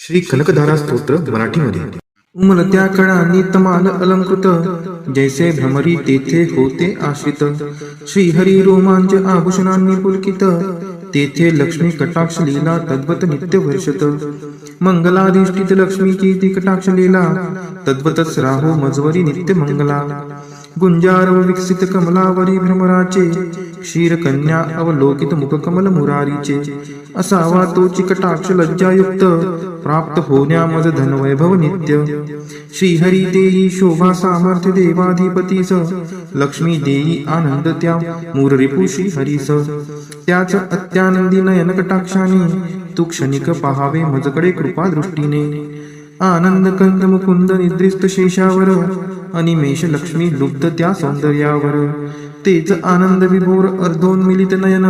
श्री कनकधारा स्तोत्र मराठीमध्ये. उमलत्या कळांनी तमाल अलंकृत, जैसे भ्रमरी तेथे होते आश्रित. श्रीहरी रोमांच आभूषणांनी पुलकित, तेथे लक्ष्मी कटाक्ष लीला तद्वत नित्य वर्षत. मंगलाधिष्ठित लक्ष्मीची ती कटाक्ष लीला, तद्वतच राहो मजवरी नित्य मंगला. गुंजार विकसित कमलावरी भ्रमराचे, क्षीर कन्या अवलोकित मुख कमल मुरारीचे. असावा तोची कटाक्ष लज्जायुक्त, प्राप्त होण्या मज धन वैभव नित्य. श्रीहरी देई शोभा सामर्थ्य देवाधिपतीस, लक्ष्मी देई आनंद त्या मूररिपू श्रीहरीस. त्याच अत्यानंदी नयन कटाक्षाने, तू क्षणिक पहावे मजकडे कृपा दृष्टीने. आनंद कंद मुकुंद निद्रिस्त शेषावर, अनिमेष लक्ष्मी लुब्ध त्या सौंदर्यावर. तेच आनंद विभोर अर्धोन्मिलित नयन,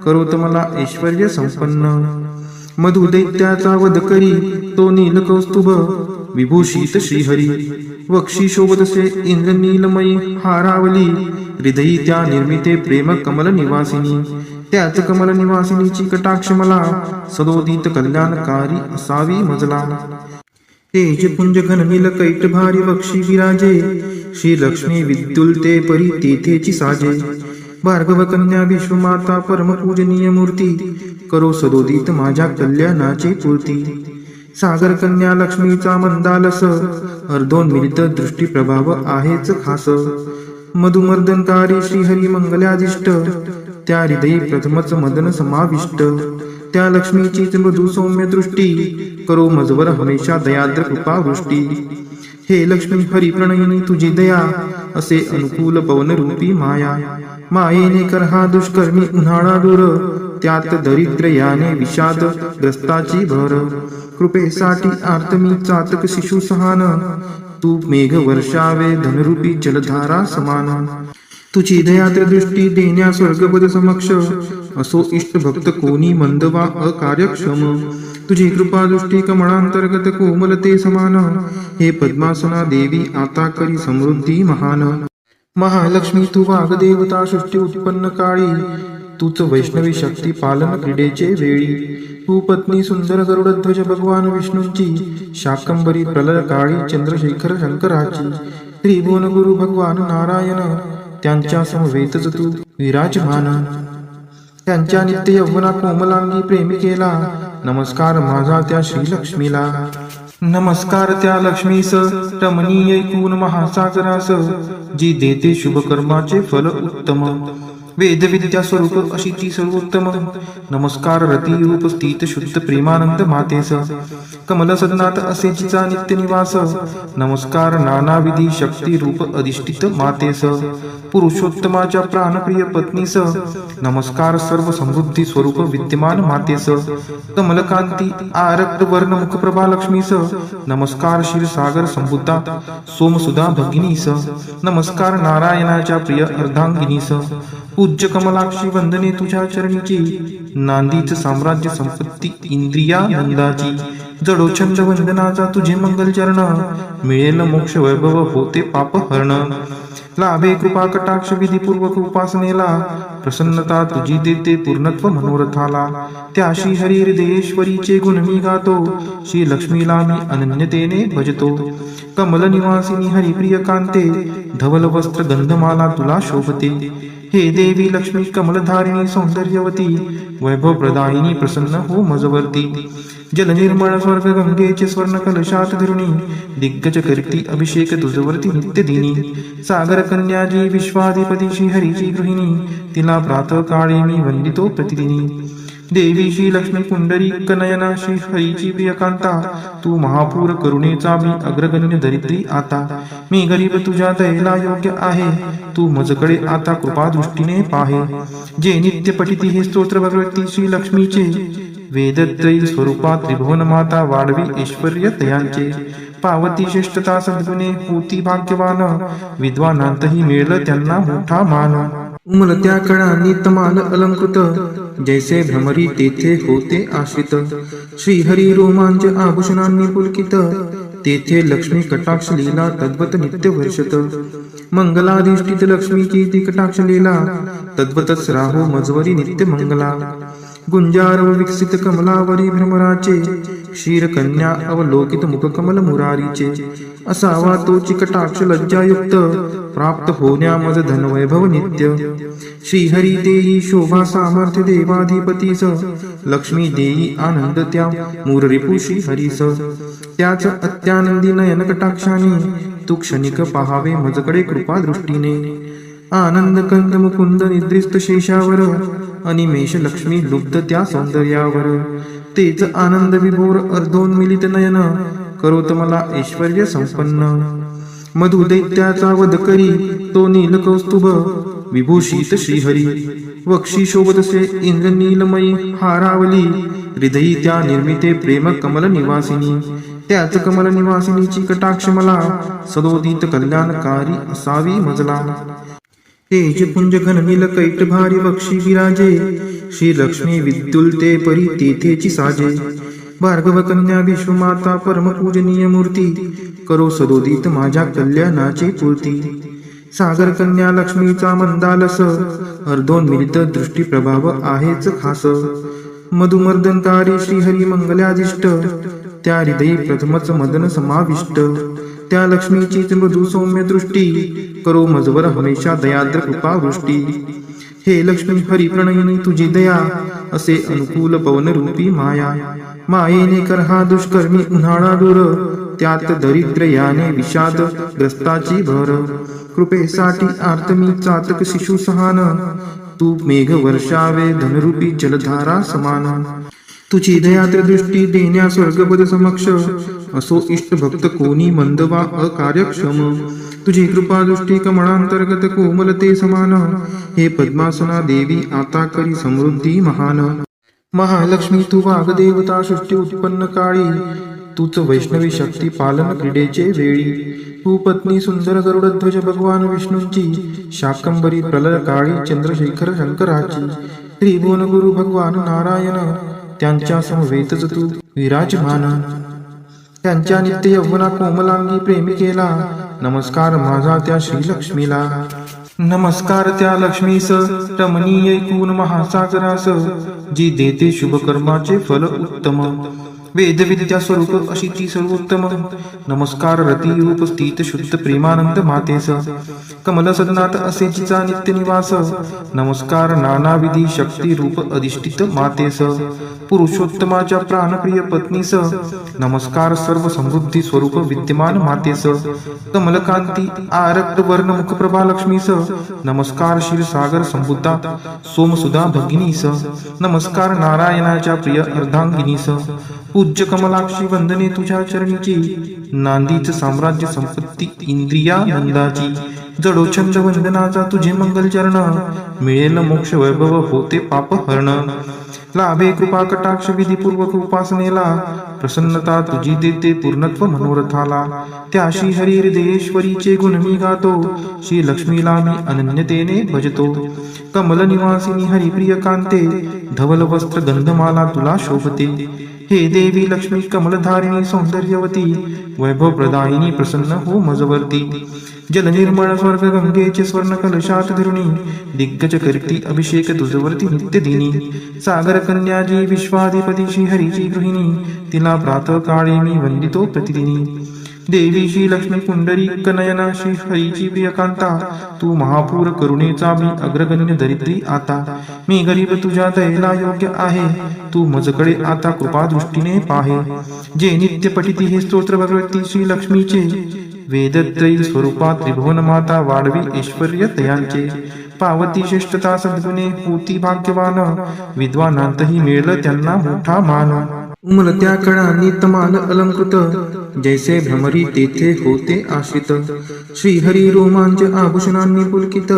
करोत मला ऐश्वर्य संपन्न. मधु दैत्याचा वध करी तो नील कौस्तुभ, विभूषित श्रीहरी. वक्षी शोभतसे इंद्र नीलमयी हारावली, हृदयी त्या निर्मिते प्रेम कमल निवासिनी. त्याच कमल निवासिनीची कटाक्ष मला, सदोदित कल्याणकारी असावी मजला. तेज पुंज घन नील कैट भारी वक्षी विराजे, श्री लक्ष्मी विद्युलते परी तेथेची साजे. भार्गव कन्या विश्वमाता परम पूजनीय मूर्ती, करो सदोदित माझ्या कल्याणाची पूर्ती. सागर कन्या लक्ष्मीचा मंदालस, अर्धोन्मिलित दृष्टी प्रभाव आहेच खास. मधुमर्दनकारी श्रीहरी मंगलाधिष्ट, त्या हृदयी प्रथमच मदन समाविष्ट. त्या लक्ष्मीचीच मृदू सौम्य दृष्टी, करो मजवर हमेशा दयाद्र कृपा वृष्टी. हे लक्ष्मी हरी प्रणयिनी तुझी दया, असे अनुकूल पवन रूपी माया. मायेने कर हा दुष्कर्मी उन्हाळा दूर, त्यात दरिद्र याने विषाद ग्रस्ताची भर. कृपेसाठी आर्तमी चातक शिशु सहान, तू मेघ वर्षावे धनरूपी जलधारा समान. तुझी दयाद्र दृष्टी देण्या स्वर्गपद समक्ष, असो इष्ट भक्त कोणी मंद वा अकार्यक्षम. तुझी कृपा दृष्टी कमळांतर्गत कोमलते समान, हे पद्मासना देवी आता करी समृद्धी महान. महालक्ष्मी तू वाग्देवता सृष्टी उत्पन्न काळी, तूच वैष्णवी शक्ती पालन क्रीडेचे वेळी. तू पत्नी सुंदर गरुडध्वज भगवान विष्णूंची, शाकंबरी प्रलय काळी चंद्रशेखर शंकराची. त्रिभुवन गुरु भगवान नारायण, त्यांच्या समवेतच तू विराजमान. त्यांच्या नित्य यौवना कोमलांगी प्रेमिकेला, नमस्कार माझा त्या श्रीलक्ष्मीला. नमस्कार त्या लक्ष्मीस रमणीय ऐकून महासागरास, जी देते शुभ कर्माचे फल उत्तम. वेदविद्या स्वरूप अशी ती सर्वोत्तम. नमस्कार रती रूप स्थित शुद्ध प्रेमानंद मातेस, कमल सदनात असे जिचा नित्य निवास. नमस्कार नानाविधी शक्ती रूप अधिष्ठित मातेस, पुरुषोत्तमाच्या प्राणप्रिय पत्नीस. नमस्कार सर्व समृद्धी स्वरूप विद्यमान मातेस, कमलकांती आरक्त वर्ण मुखप्रभा लक्ष्मीस. नमस्कार क्षीरसागर संबुद्धा सोमसुधा भगिनीस. नमस्कार नारायणाच्या प्रिय अर्धांगिनीस. पूज्य कमलाक्षी वंदने तुझ्या चरणीची, नांदीच साम्राज्य संपत्ती इंद्रियानंदाची. जडोछंद वंदनाचा तुझे मंगल चरण, मिळेल मोक्ष वैभव होते पाप हरण. लाभे कृपा कटाक्ष विधीपूर्वक उपासनेला, प्रसन्नता तुझी देते पूर्णत्व मनोरथाला. त्या श्री हरी हृदयेश्वरीचे गुण मी गातो, श्री लक्ष्मीला मी अनन्यतेने भजतो. कमल निवासिनी हरिप्रिय कांते, धवल वस्त्र गंधमाला तुला शोभते. हे देवी लक्ष्मी कमलधारिणी सौंदर्यवती, वैभव प्रदायिनी प्रसन्न हो मजवर्ती. जल निर्मळ स्वर्ग गंगेचे स्वर्ण कलशात धरुणी, दिग्गज करती अभिषेक तुझवरती नित्य दिनी. सागर कन्याजी विश्वाधिपती श्रीहरीची गृहिणी, तिला प्रातः काळी मी वंदितो प्रतिदिनी. देवी श्री लक्ष्मी पुंडरीक नयना श्री हरीची प्रियकांता, तू महापूर करुणेचा मी अग्रगण्य दरिद्री आता. मी गरीब तुझ्या दयेला योग्य आहे, तू मजकडे आता कृपा दृष्टीने पाहे. जे नित्य पठिती हे स्तोत्र भगवती श्री लक्ष्मीचे, वेदत्रयी स्वरूपात त्रिभुवन माता वाढवी ऐश्वर्य तयांचे. पावती श्रेष्ठता सद्गुणे होती भाग्यवान, विद्वानांतही मिळलं त्यांना मोठा मान. उमलत्या कळांनी तमाल अलंकृत, जैसे भ्रमरी तेथे होते आश्रित. श्रीहरी रोमांच आभूषणांनी पुलकित, तेथे लक्ष्मी कटाक्ष लीला तद्वत नित्य वर्षत. मंगलाधिष्ठित लक्ष्मीची ती कटाक्ष लीला, तद्वतच राहो मजवरी नित्य मंगला. गुंजारव विकसित कमलावरी भ्रमराचे, क्षीरकन्या अवलोकित मुख कमल मुरारीचे. असावा तोची कटाक्ष लज्जायुक्त, प्राप्त होण्या मज धनवैभव नित्य. श्रीहरी देई शोभा सामर्थ्य देवाधिपतीस, लक्ष्मी देई आनंद त्या मूररिपू श्रीहरीस. त्याच अत्यानंदी नयन कटाक्षाने, तू क्षणिक पहावे मजकडे कृपा दृष्टीने. आनंद कंद मुकुंद निद्रिस्त शेषावर, अनिमेष लक्ष्मी लुब्ध त्या सौंदर्यावर. तेच आनंद विभोर अर्धोन्मिलित नयन, करोत मला ऐश्वर्य संपन्न. मधु दैत्याचा वध करी तो नील कौस्तुभ, विभूषित श्रीहरी. वक्षी शोभतसे इंद्रनीलमयी हारावली, हृदयी त्या निर्मिते प्रेम कमल निवासिनी. त्याच कमल निवासिनीची कटाक्ष मला, सदोदित कल्याणकारी असावी मजला. तेज पुंज घननील कैट भारी वक्षी विराजे, श्री लक्ष्मी विद्युलते परी तेथेची साजे. भार्गव कन्या विश्वमाता परम पूजनीय मूर्ती, करो सदोदित माझ्या कल्याणाची पूर्ती. सागर कन्या लक्ष्मीचा मंदालस, अर्धोन्मिलित दृष्टी प्रभाव आहेच खास. मधुमर्दनकारी श्रीहरी मंगलादिष्ट, त्या हृदयी प्रथमच मदन समाविष्ट. त्या लक्ष्मीचीच मृदू सौम्य दृष्टी, करो मजवर हमेशा दयाद्र कृपावृष्टी. हे लक्ष्मी हरी प्रणयिनी तुझी दया, असे अनुकूल पवन रूपी माया. मायेने कर हा दुष्कर्मी उन्हाळा दूर, त्यात दरिद्र याने विषाद ग्रस्ताची भर. कृपेसाठी आर्तमी चातक शिशु सहान, तू मेघ वर्षावे धनरूपी जलधारा समान. तुझी दयाद्र दृष्टी देण्या स्वर्गपद समक्ष, असो इष्ट भक्त कोणी मंद वा अकार्यक्षम. तुझी कृपा दृष्टी कमळांतर्गत कोमलते समान, हे पद्मासना देवी आता करी समृद्धी महान. महालक्ष्मी तू वाग्देवता सृष्टी उत्पन्न काळी, तूच वैष्णवी शक्ती पालन क्रीडेचे वेळी. तू पत्नी सुंदर गरुडध्वज भगवान विष्णूंची, शाकंबरी प्रलय काळी चंद्रशेखर शंकराची. त्रिभुवन गुरु भगवान नारायण, त्यांच्या समवेतच तू विराजमान. त्यांच्या नित्य यौवना कोमलांगी प्रेमिकेला, नमस्कार माझा त्या श्रीलक्ष्मीला. नमस्कार त्या लक्ष्मीस रमणीय ऐकून महासागरास, जी देते शुभ कर्माचे फल उत्तम. वेदविद्या स्वरूप अशी ती सर्वोत्तम. नमस्कार रती रूप स्थित शुद्ध प्रेमानंद मातेस, कमल सदनात असे जिचा नित्य निवास. नमस्कार नानाविधी शक्ती रूप अधिष्ठित मातेस, पुरुषोत्तमाच्या प्राणप्रिय पत्नीस. नमस्कार सर्व समृद्धी स्वरूप विद्यमान मातेस, कमलकांती आरक्त वर्ण मुखप्रभा लक्ष्मीस. नमस्कार क्षीरसागर संबुद्धा सोमसुधा भगिनीस. नमस्कार नारायणाच्या प्रिय अर्धांगिनीस. पूज्य कमलाक्षी वंदने तुझ्या चरणीची, नांदीच साम्राज्य संपत्ती इंद्रियानंदाची. जडोछंद वंदनाचा तुझे मंगल चरण, मिळेल मोक्ष वैभव होते पाप हरण. लाभे कृपा कटाक्ष विधीपूर्वक उपासनेला, प्रसन्नता तुझी देते पूर्णत्व मनोरथाला. त्या श्री हरी हृदयेश्वरीचे गुण मी गातो, श्री लक्ष्मीला मी अनन्यतेने भजतो. कमल निवासिनी हरिप्रिय कांते, धवल वस्त्र गंधमाला तुला शोभते. हे देवी लक्ष्मी कमलधारिणी सौंदर्यवती, वैभव प्रदायिनी प्रसन्न हो मजवर्ती. जल निर्मळ स्वर्ग गंगेचे स्वर्ण कलशात धरुणी, दिग्गज करती अभिषेक तुझवरती नित्य दिनी. सागर कन्याजी विश्वाधिपती श्री हरीची गृहिणी, तिला प्रातः काळी मी वंदितो प्रतिदिनी. देवी श्री लक्ष्मी पुंडरी कनयना श्री हरीची प्रियकांता, तू महापूर करुणेचा मी अग्रगण्य दरिद्री आता. मी गरीब तुझ्या दयेला योग्य आहे, तू मजकडे आता कृपा दृष्टीने पाहे. जे नित्य पठिती हे स्तोत्र भगवती श्री लक्ष्मीचे, वेदत्रयी स्वरूपात त्रिभुवन माता वाढवी ऐश्वर्य तयांचे. पावती श्रेष्ठता सद्गुणे होती भाग्यवान, विद्वानांतही मिळलं त्यांना मोठा मान. उमलत्या कळांनी तमाल अलंकृत, जैसे भ्रमरी तेथे होते आश्रित. श्रीहरी रोमांच आभूषणांनी पुलकित,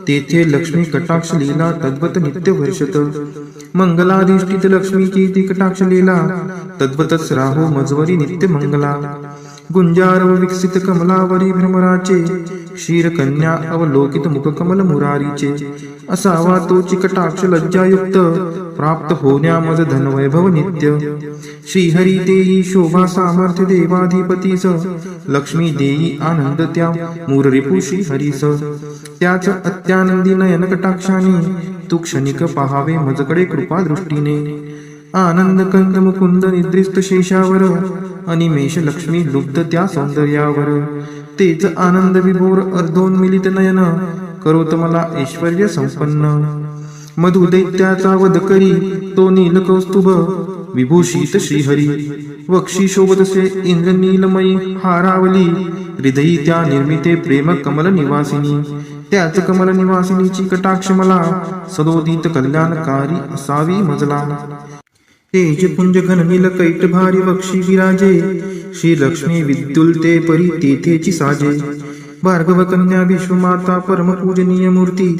तेथे लक्ष्मी कटाक्ष लीला तद्वत नित्य वर्षत. मंगलाधिष्ठित लक्ष्मीची ती कटाक्ष लीला, तद्वतच राहो मजवरी नित्य मंगला. गुंजारव विकसित कमलावरी भ्रमराचे, क्षीरकन्या अवलोकित मुख कमल मुरारीचे. असावा तोची कटाक्ष लज्जायुक्त, प्राप्त होण्या मज धनवैभव नित्य. श्रीहरी देई शोभा सामर्थ्य देवाधिपतीस, लक्ष्मी देई आनंद त्या मूररिपू श्रीहरीस. त्याच अत्यानंदी नयन कटाक्षाने, तू क्षणिक पाहावे मजकडे कृपा दृष्टीने. आनंद कंद मुकुंद निद्रिस्त शेषावर, अनिमेष लक्ष्मी लुब्ध त्या सौंदर्यावर. तेच आनंद विभोर अर्धोन्मिलित नयन, करोत मला ऐश्वर्य संपन्न. मधु दैत्याचा वध करी तो नील कौस्तुभ, विभूषित श्रीहरी. वक्षी शोभतसे इंद्र नीलमयी हारावली, हृदयी त्या निर्मिते प्रेम कमल निवासिनी. त्याच कमल निवासिनीची कटाक्ष मला, सदोदित कल्याणकारी असावी मजला. तेज पुंज घन नील कैट भारी वक्षी विराजे, श्री लक्ष्मी विद्युलते परी तेथेची साजे. भार्गव कन्या विश्वमाता परम पूजनीय मूर्ती,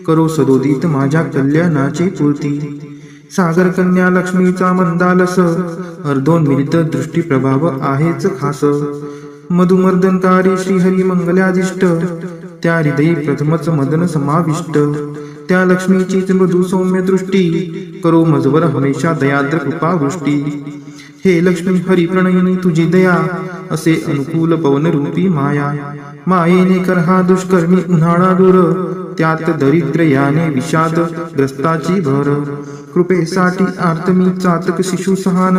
करो सदोदित माझ्या कल्याणाची पूर्ती. सागर कन्या लक्ष्मीचा मंदालस, अर्धोन्मिलित दृष्टी प्रभाव आहेच खास. मधुमर्दनकारी श्रीहरी मंगलादिष्ट, त्या हृदयी प्रथमच मदन समाविष्ट. त्या लक्ष्मीचीच मृदू सौम्य दृष्टी, करो मजवर हमेशा दयाद्र कृपावृष्टी. हे लक्ष्मी हरी प्रणयिनी तुझी दया, असे अनुकूल पवन रूपी माया. मायेने कर हा दुष्कर्मी उन्हाळा दूर, त्यात दरिद्र याने विषाद ग्रस्ताची भर. कृपेसाठी आर्त मी चातक शिशु सहान,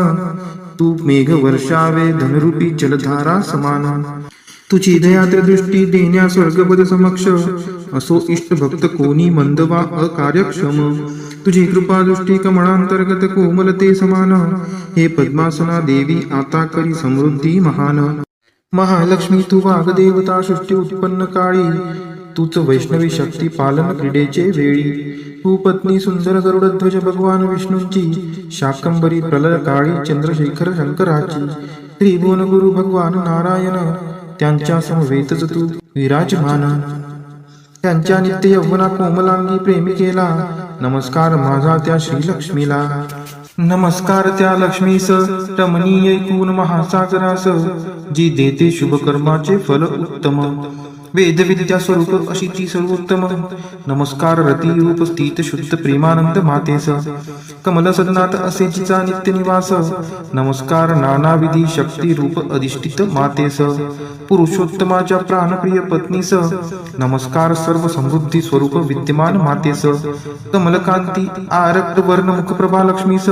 तू मेघ वर्षावे धनरूपी जलधारा समान. तुझी दयाद्र दृष्टी देण्या स्वर्गपद समक्ष, असो इष्ट भक्त कोणी मंद वा अकार्यक्षम. तुझी कृपा दृष्टी कमळांतर्गत कोमलते समान, हे पद्मासना देवी आता करी समृद्धी महान. महालक्ष्मी तू वाग्देवता सृष्टी उत्पन्न काळी, तूच वैष्णवी शक्ती पालन क्रीडेचे वेळी. तू पत्नी सुंदर गरुडध्वज भगवान विष्णूंची, शाकंबरी प्रलय काळी चंद्रशेखर शंकराची. त्रिभुवन गुरु भगवान नारायण, त्यांच्या समवेतच तू विराजमान. त्यांच्या नित्य यौवना कोमलांगी प्रेमिकेला, नमस्कार माझा त्या श्रीलक्ष्मीला. नमस्कार त्या लक्ष्मीस रमणीय ऐकून महासागरास, जी देते शुभ कर्माचे फल उत्तम. वेद विद्या स्वरूप अशीची सर्वोत्तम. नमस्कार रती रूप स्थित शुद्ध प्रेमानंद मातेस, कमल सदनात असे जिचा नित्य निवास. नमस्कार नानाविधी शक्ती रूप अधिष्ठित मातेस, पुरुषोत्तमाच्या प्राणप्रिय पत्नीस. नमस्कार सर्व समृद्धी स्वरूप विद्यमान मातेस, कमलकांती आरक्त वर्ण मुखप्रभा लक्ष्मीस.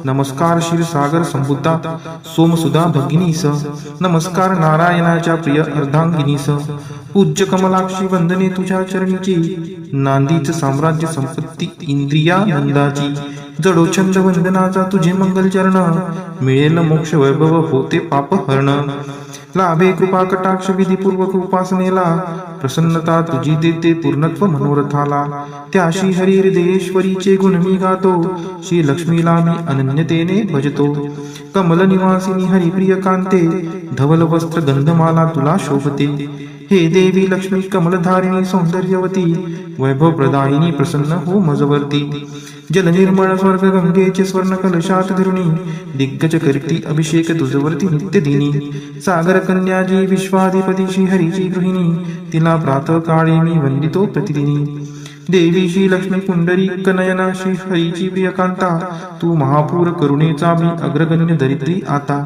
नमस्कार क्षीरसागर संबुद्धा सोमसुधा भगिनीस. नमस्कार नारायणाच्या प्रिय अर्धांगिनीस. पूज्य कमलाक्षी वंदने तुझ्या चरणीची, नांदीच साम्राज्य संपत्ती इंद्रियानंदाची. जडो छंद वंदनाचा तुझे मंगल चरण, मिळेल मोक्ष वैभव होते पाप हरण. लाभे कृपा कटाक्ष विधीपूर्वक उपासनेला, प्रसन्नता तुझी देते पूर्णत्व मनोरथाला. त्या श्री हरी हृदयेश्वरीचे गुण मी गातो, श्री लक्ष्मीला मी अनन्यतेने भजतो. कमल निवासिनी हरिप्रिय कांते, धवल वस्त्र गंधमाला तुला शोभते. हे देवी लक्ष्मी कमलधारिणी सौंदर्यवती, वैभव प्रदायिनी प्रसन्न हो मजवर्ती. जल निर्मळ स्वर्ग गंगेचे स्वर्ण कलशात धरुणी, दिग्गज करती अभिषेक तुझवरती नित्य दिनी. सागर कन्याजी विश्वाधिपती श्री हरीची गृहिणी, तिला प्रातः काळी मी वंदितो प्रतिदिनी. देवी श्री लक्ष्मी पुंडरी कनयना श्री हरीची प्रियकांता, तू महापूर करुणेचा मी अग्रगण्य दरिद्री आता.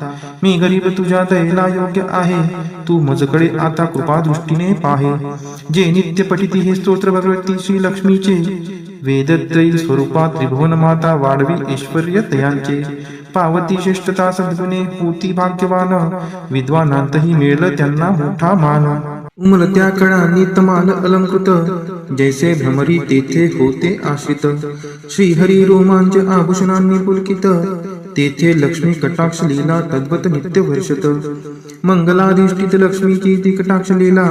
मी गरीब तुझ्या दयेला योग्य आहे, तू मजकडे आता कृपा दृष्टीने पाहे. जे नित्य पठिती हे स्तोत्र भगवती श्री लक्ष्मीचे, वेदत्रयी स्वरूपा त्रिभुवन माता वाढवी ऐश्वर्य तयांचे. पावती श्रेष्ठता सद्गुणे होती भाग्यवान, विद्वानांतही मिळलं त्यांना मोठा मान. उमलत्या कळांनी तमाल अलंकृत, जैसे भ्रमरी तेथे होते आश्रित. श्रीहरी रोमांच आभूषणांनी पुलकित, तेथे लक्ष्मी कटाक्ष लीला तद्वत नित्य वर्षत. मंगलाधिष्ठित लक्ष्मीची ती कटाक्ष लीला,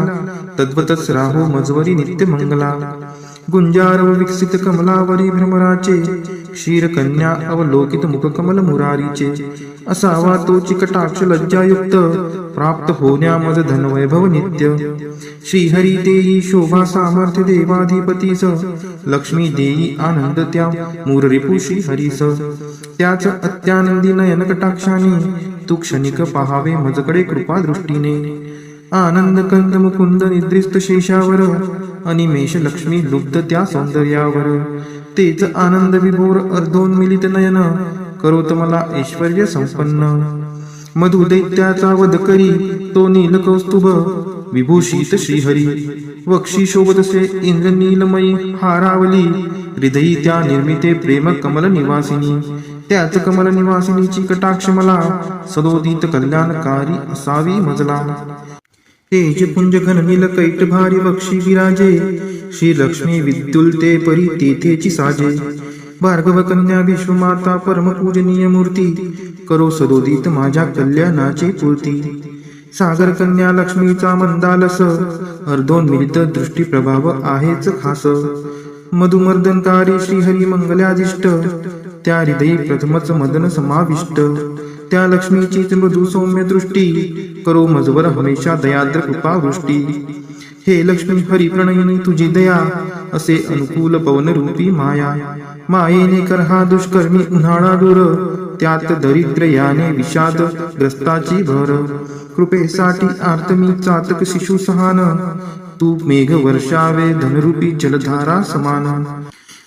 तद्वतच राहो मजवरी नित्य मंगला. गुंजार व विकसित कमलावरी भ्रमराचे, क्षीर कन्या अवलोकित मुख कमल मुरारीचे. असावा तोची कटाक्ष लज्जायुक्त, प्राप्त होण्या मज धनवैभव नित्य. श्रीहरी देई शोभा सामर्थ्य देवाधिपतीस, लक्ष्मी देई आनंद त्या मूररिपू श्रीहरीस. त्याच अत्यानंदी नयन कटाक्षाने, तू क्षणिक पाहावे मजकडे कृपा दृष्टीने. आनंद कंद मुकुंद निद्रिस्त शेषावर, अनिमेष लक्ष्मी लुब्ध त्या सौंदर्यावर. तेच आनंद विभोर अर्धोन्मिलित नयन, करोत मला ऐश्वर्य संपन्न. मधु दैत्याचा वध करी तो नील कौस्तुभ, विभूषित श्रीहरी. वक्षी शोभतसे इंद्र नीलमयी हारावली, हृदयी त्या निर्मिते प्रेम कमल निवासिनी, त्याच कमल निवासिनीची कटाक्ष मला सदोदित कल्याणकारी असावी मजला. तेज पुंज घन नील कैट भारी वक्षी विराजे, श्री लक्ष्मी विद्युल्ते परी तेथेची साजे. भार्गव कन्या विश्वमाता परम पूजनीय मूर्ती, करो सदोदित माझ्या कल्याणाची पूर्ती. सागर कन्या लक्ष्मीचा मंदालस, अर्धोन्मिलित दृष्टी प्रभाव आहेच खास. मधुमर्दनकारी श्रीहरी मंगलादिष्ट, त्या हृदयी प्रथमच मदन समाविष्ट. त्या लक्ष्मीचीच मृदू सौम्य दृष्टी, करो मजवर हमेशा दयाद्र कृपावृष्टी. हे लक्ष्मी हरी प्रणयिनी तुझी दया, असे अनुकूल पवन रूपी माया. मायेने कर हा दुष्कर्मी उन्हाळा दूर, त्यात दरिद्र याने विषाद ग्रस्ताची भर. कृपेसाठी आर्त मी चातक शिशु सहान, तू मेघ वर्षावे धनरूपी जलधारा समान.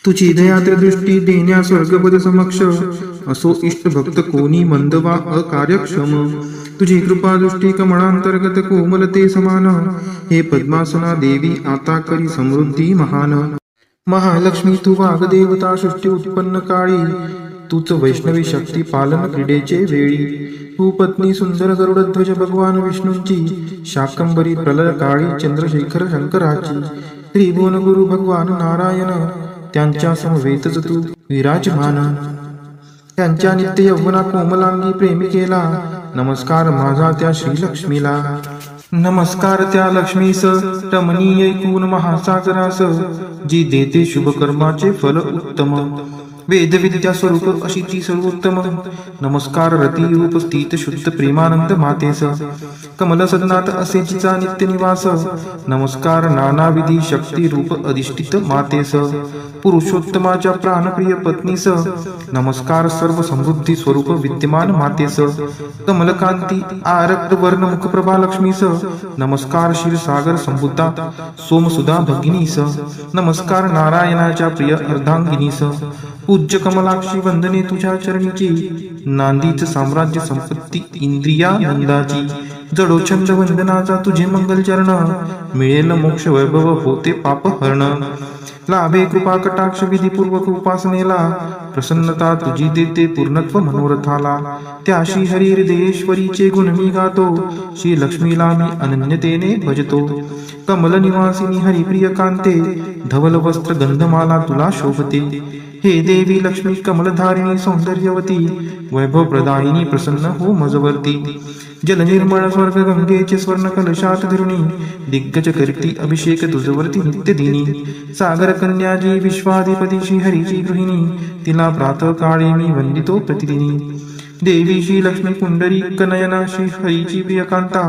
तुझी दयाद्र दृष्टी देण्या स्वर्गपद समक्ष, असो इष्ट भक्त कोणी मंद वा अकार्यक्षम. तुझी कृपा दृष्टी कमळांतर्गत कोमलते समान, हे पद्मासना देवी आता करी समृद्धी महान. महालक्ष्मी तू वाग्देवता सृष्टी उत्पन्न काळी, तूच वैष्णवी शक्ती पालन क्रीडेचे वेळी. तू पत्नी सुंदर गरुडध्वज भगवान विष्णूंची, शाकंबरी प्रलय काळी चंद्रशेखर शंकराची. त्रिभुवन गुरु भगवान नारायण, त्यांच्या समवेतच तू विराजमान. त्यांच्या नित्य यौवना कोमलांगी प्रेमिकेला, नमस्कार माझा त्या श्रीलक्ष्मीला. नमस्कार त्या लक्ष्मीस रमणीय ऐकून महासागरास, जी देते शुभ कर्माचे फल उत्तम. वेद विद्या स्वरूप अशी ती सर्वोत्तम. नमस्कार रती रूप स्थित शुद्ध प्रेमानंद मातेस, कमल सदनात असे जिचा नित्य निवास. नमस्कार नानाविधी शक्ती रूप अधिष्ठित मातेस, पुरुषोत्तमाच्या प्राणप्रिय पत्नीस. नमस्कार सर्व समृद्धी स्वरूप विद्यमान मातेस, कमलकांती आरक्त वर्ण मुखप्रभा लक्ष्मीस. नमस्कार क्षीरसागर संभूता सोमसुधा भगिनीस. नमस्कार नारायणाच्या प्रिय अर्धांगिनीस. पूज्य कमलाक्षी वंदने तुझ्या चरणीची, नांदीच साम्राज्य संपत्ती इंद्रियानंदाची. जडोछंद वंदनाचा तुझे मंगल चरण, मिळेल मोक्ष वैभव होते पाप हरण. लाभे कृपा कटाक्ष विधीपूर्वक उपासनेला, प्रसन्नता तुझी देते पूर्णत्व मनोरथाला. त्या श्री हरी हृदयेश्वरीचे गुण मी गातो, श्री लक्ष्मीला मी अनन्यतेने भजतो. कमल निवासिनी हरिप्रिय कांते, धवल वस्त्र गंधमाला तुला शोभते. हे देवी लक्ष्मी कमलधारिणी सौंदर्यवती, वैभव प्रदायिनी प्रसन्न हो मजवर्ती. जल निर्मळ स्वर्ग गंगेचे स्वर्ण कलशात धरुणी, दिग्गज करती अभिषेक तुझवरती नित्य दिनी. सागर कन्याजी विश्वाधिपती श्रीहरीची गृहिणी, तिला प्रातः काळी मी वंदितो प्रतिदिनी. देवी श्री लक्ष्मी पुंडरी कनयना श्री हरीची प्रियकांता,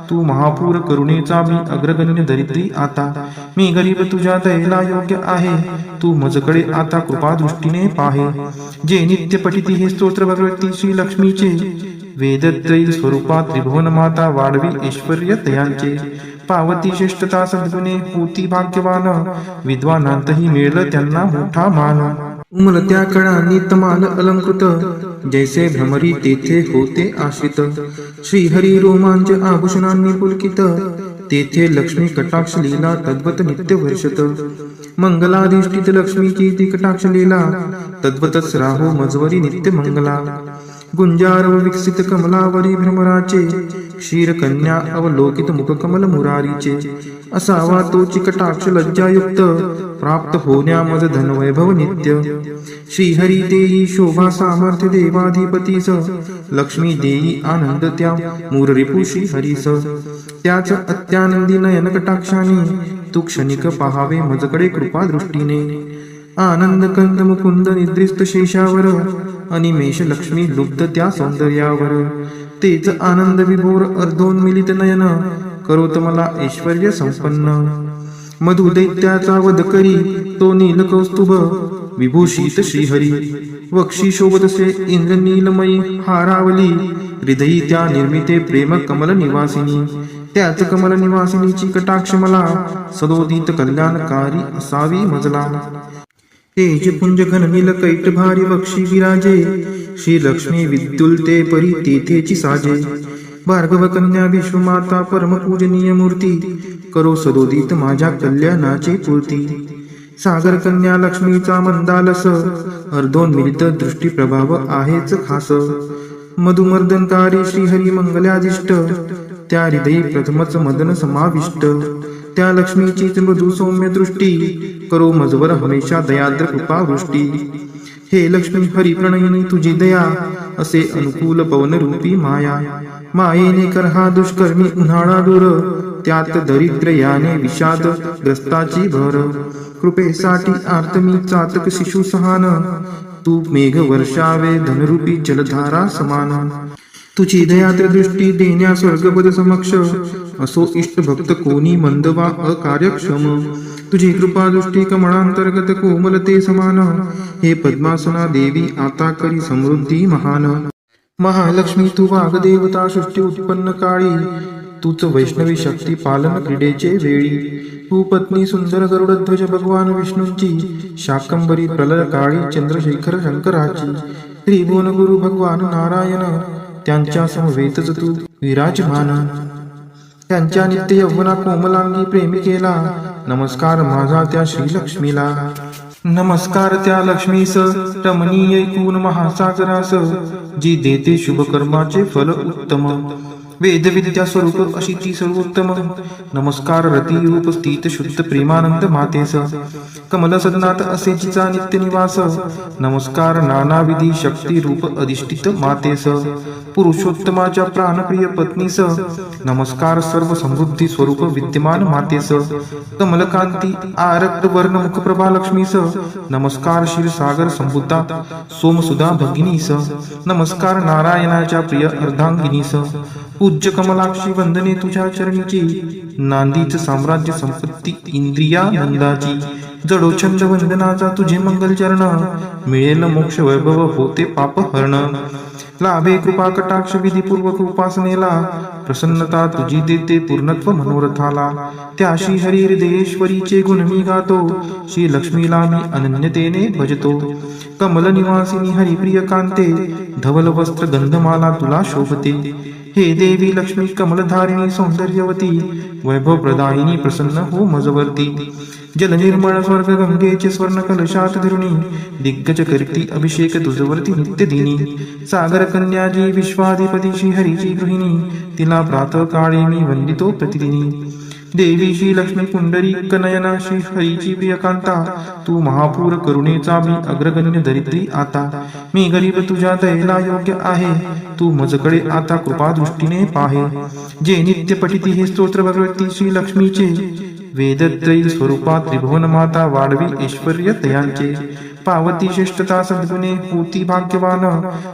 तू महापूर करुणेचा मी अग्रगण्य दरिद्री आता. मी गरीब तुझ्या दयेला योग्य आहे, तू मजकडे आता कृपा दृष्टीने पाहे. जे नित्य पठिती हे स्तोत्र भगवती श्री लक्ष्मीचे, वेदत्रयी स्वरूपात त्रिभुवन माता वाढवी ऐश्वर्य तयांचे. पावती श्रेष्ठता सद्गुणे होती भाग्यवान, विद्वानांतही मिळलं त्यांना मोठा मान. उमलत्या कळांनी तमाल अलंकृत, जैसे भ्रमरी तेथे होते आश्रित. श्रीहरी रोमांच आभूषणांनी पुलकित, तेथे लक्ष्मी कटाक्ष लीला तद्वत नित्य वर्षत. मंगलाधिष्ठित लक्ष्मीची ती कटाक्ष लीला, तद्वतच राहो मजवरी नित्य मंगला. गुंजारव विकसित कमलावरी भ्रमराचे, क्षीर कन्या अवलोकित मुख कमल मुरारीचे. असावा तोची कटाक्ष लज्जायुक्त, प्राप्त होण्या मज धन वैभव नित्य. श्रीहरी देई शोभा सामर्थ्य देवाधिपतीस, लक्ष्मी देई आनंद त्या मूररिपू श्रीहरीस. त्याच अत्यानंदी नयन कटाक्षाने, तू क्षणिक पहावे मजकडे कृपा दृष्टीने. आनंद कंद मुकुंद निद्रिस्त शेषावर, अनिमेष लक्ष्मी लुब्ध त्या सौंदर्यावर. तेच आनंद विभोर अर्धोन्मिलित नयन, करोत मला ऐश्वर्य संपन्न. मधु दैत्याचा वध करी तो नील कौस्तुभ, विभूषित श्रीहरी. वक्षी शोभतसे इंद्र नीलमयी हारावली, हृदयी त्या निर्मिते प्रेम कमल निवासिनी. त्याच कमल निवासिनीची कटाक्ष मला सदोदित कल्याणकारी असावी मजला. तेज पुंज घन नील कैट भारी वक्षी विराजे, श्री लक्ष्मी विद्युल्ते परी तेथेची साजे. भार्गव कन्या विश्वमाता परम पूजनीय मूर्ती, करो सदोदित माझ्या कल्याणाची पूर्ती. सागर कन्या लक्ष्मीचा मंदालस अर्धोन्मिलित दृष्टी प्रभाव आहेच खास मधुमर्दनकारी श्रीहरी मंगलादिष्ट त्या हृदयी प्रथमच मदन समाविष्ट त्या लक्ष्मीचीच मृदू सौम्य दृष्टी करो मजवर हमेशा दयाद्र कृपावृष्टी हे लक्ष्मी हरी प्रणयिनी तुझी दया असे अनुकूल पवन रूपी माया मायेने कर हा दुष्कर्मी उन्हाळा दूर त्यात दरिद्र याने विषाद ग्रस्ताची भर कृपेसाठी आर्तमी चातक शिशु सहान तू मेघ वर्षावे धनरूपी जलधारा समान तुझी दयाद्र दृष्टी देण्या स्वर्गपद समक्ष असो इष्ट भक्त कोणी मंद वा अकार्यक्षम तुझी कृपा दृष्टी कमळांतर्गत कोमलते समान हे पद्मासना देवी आता करी समृद्धी महान महालक्ष्मी तू वाग्देवता सृष्टी उत्पन्न काळी तूच वैष्णवी शक्ती पालन क्रीडेचे वेळी तू पत्नी सुंदर गरुडध्वज भगवान विष्णूंची शाकंबरी प्रलय काळी चंद्रशेखर शंकराची त्रिभुवन गुरु भगवान नारायण त्यांच्या समवेतच तू विराजमान त्यांच्या नित्य यौवना कोमलांगी प्रेमिकेला नमस्कार माझा त्या श्रीलक्ष्मीला नमस्कार त्या लक्ष्मीस रमणीय कून महासागरास जी देते शुभ कर्माचे फल उत्तम वेद विद्या स्वरूप अशी ती सर्वोत्तम नमस्कार रती रूप स्थित शुद्ध प्रेमानंद मातेस कमल सदनात असे जिचा नित्य निवास नमस्कार नानाविधी शक्ती रूप अधिष्ठित मातेस पुरुषोत्तमाच्या प्राणप्रिय पत्नीस नमस्कार सर्व समृद्धी स्वरूप विद्यमान मातेस कमलकांती आरक्त वर्ण मुखप्रभा लक्ष्मीस नमस्कार क्षीरसागर संबुद्धा सोमसुधा भगिनीस नमस्कार नारायणाच्या प्रिय अर्धांगिनीस पूज्य कमलाक्षी वंदने तुझ्या चरणीची नांदीच साम्राज्य संपत्ती इंद्रियानंदाची जडोछंद वंदनाचा तुझे मंगल चरण मिळेल मोक्ष वैभव होते पाप हरण लाभे कृपा कटाक्ष विधीपूर्वक उपासनेला प्रसन्नता तुझी देते पूर्णत्व मनोरथाला त्या श्री हरी हृदयेश्वरीचे गुण मी गातो श्री लक्ष्मीला मी अनन्यतेने भजतो कमल निवासिनी हरिप्रिय कांते धवल वस्त्र गंधमाला तुला शोभते हे देवी लक्ष्मी कमलधारिणी सौंदर्यवती वैभव प्रदायिनी प्रसन्न हो मजवर्ती जल निर्मळ स्वर्ग गंगेचे स्वर्ण कलशात धरुणी दिग्गज करती अभिषेक तुझवरती नित्य दिनी सागर कन्याजी विश्वाधिपती श्री हरीची गृहिणी तिला प्रातः काळी मी वंदितो प्रतिदिनी देवी श्री लक्ष्मी पुंडरी कनयना श्री हरीची प्रियकांता तू महापूर करुणेचा मी अग्रगण्य दरिद्री आता मी गरीब तुझ्या दयेला योग्य आहे तू मजकडे आता कृपा दृष्टीने पाहे जे नित्य पठिती हे स्तोत्र भगवती श्री लक्ष्मीचे वेदत्रयी स्वरूपात त्रिभुवन माता वाढवी ऐश्वर्य तयांचे पावती श्रेष्ठता सद्गुणे होती भाग्यवान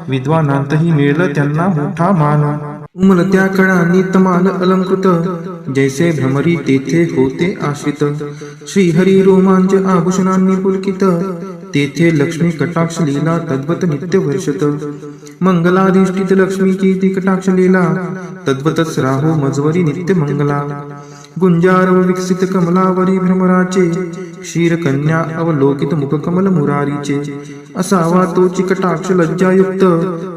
विद्वानांतही मिळलं त्यांना मोठा मान उमलत्या कळांनी तमाल अलंकृत जैसे भ्रमरी तेथे होते आश्रित श्रीहरी रोमांच आभूषणांनी पुलकित तेथे लक्ष्मी कटाक्ष लीला तद्वत नित्य वर्षत मंगलाधिष्ठित लक्ष्मीची ती कटाक्ष लीला तद्वतच राहो मजवरी नित्य मंगला गुंजारव विकसित कमलावरी भ्रमराचे क्षीरकन्या अवलोकित मुखकमल मुरारीचे असावा तोची कटाक्ष लज्जायुक्त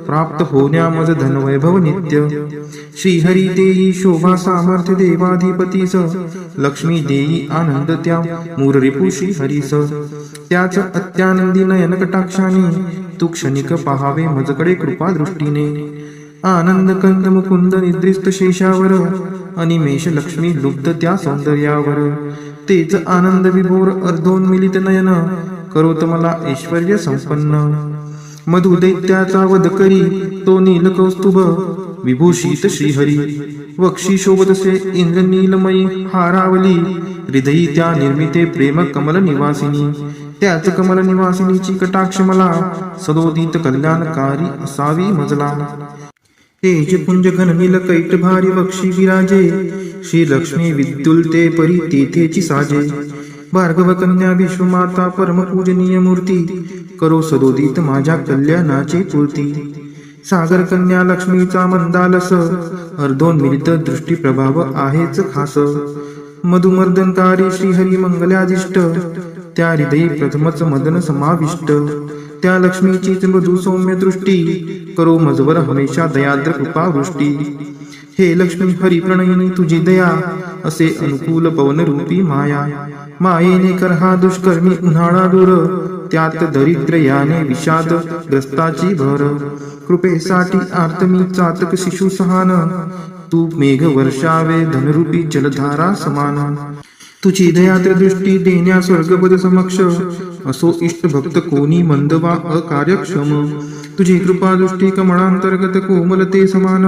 प्राप्त होण्या मज धनवैभव नित्य श्रीहरी देई शोभा सामर्थ्य देवाधिपतीस लक्ष्मी देई आनंद त्या मूररिपू श्रीहरीस त्याच अत्यानंदी नयन कटाक्षाने तू क्षणिक पहावे मजकडे कृपा दृष्टीने आनंद कंद मुकुंद निद्रिस्त शेषावर अनिमेष लक्ष्मी लुब्ध त्या सौंदर्यावर तेच आनंद विभोर अर्धोन्मिलित नयन करोत मला ऐश्वर्य संपन्न मधुदैत्याचा वध करी तो नील कौस्तुभ विभूषित श्रीहरी वक्षी शोभतसे इंद्रनीलमयी हारावली हृदयी त्या निर्मिते प्रेम कमल निवासिनी त्याच कमल निवासिनीची कटाक्ष मला सदोदित कल्याणकारी असावी मजला तेज पुंज घननील कैट भारी वक्षी विराजे श्री लक्ष्मी विद्युलते परी तेथेची साजे भार्गव कन्या विश्वमाता परम पूजनीय मूर्ती करो सदोदित माझ्या कल्याणाची पूर्ती सागर कन्या लक्ष्मीचा मंदालस अर्धोन्मिलित दृष्टी प्रभाव आहेच खास मधुमर्दनकारी श्रीहरी मंगलादिष्ट त्या हृदयी प्रथमच मदन समाविष्ट त्या लक्ष्मीचीच मृदू सौम्य दृष्टी करो मजवर हमेशा दयाद्र कृपावृष्टी हे लक्ष्मी हरी प्रणयिनी तुझी दया, असे अनुकूल पवनरूपी माया. मायेने कर हा दुष्कर्मी उन्हाळा दूर, त्यात दरिद्र याने विषाद ग्रस्ताची भर. कृपेसाठी आर्त मी चातक शिशु सहान, तू मेघ वर्षावे धनरूपी जलधारा समान. तुझी दयाद्र दृष्टी देण्या स्वर्गपद समक्ष, असो इष्ट भक्त कोणी मंद वा अकार्यक्षम. तुझी कृपा दृष्टी कमळांतर्गत कोमलते समान,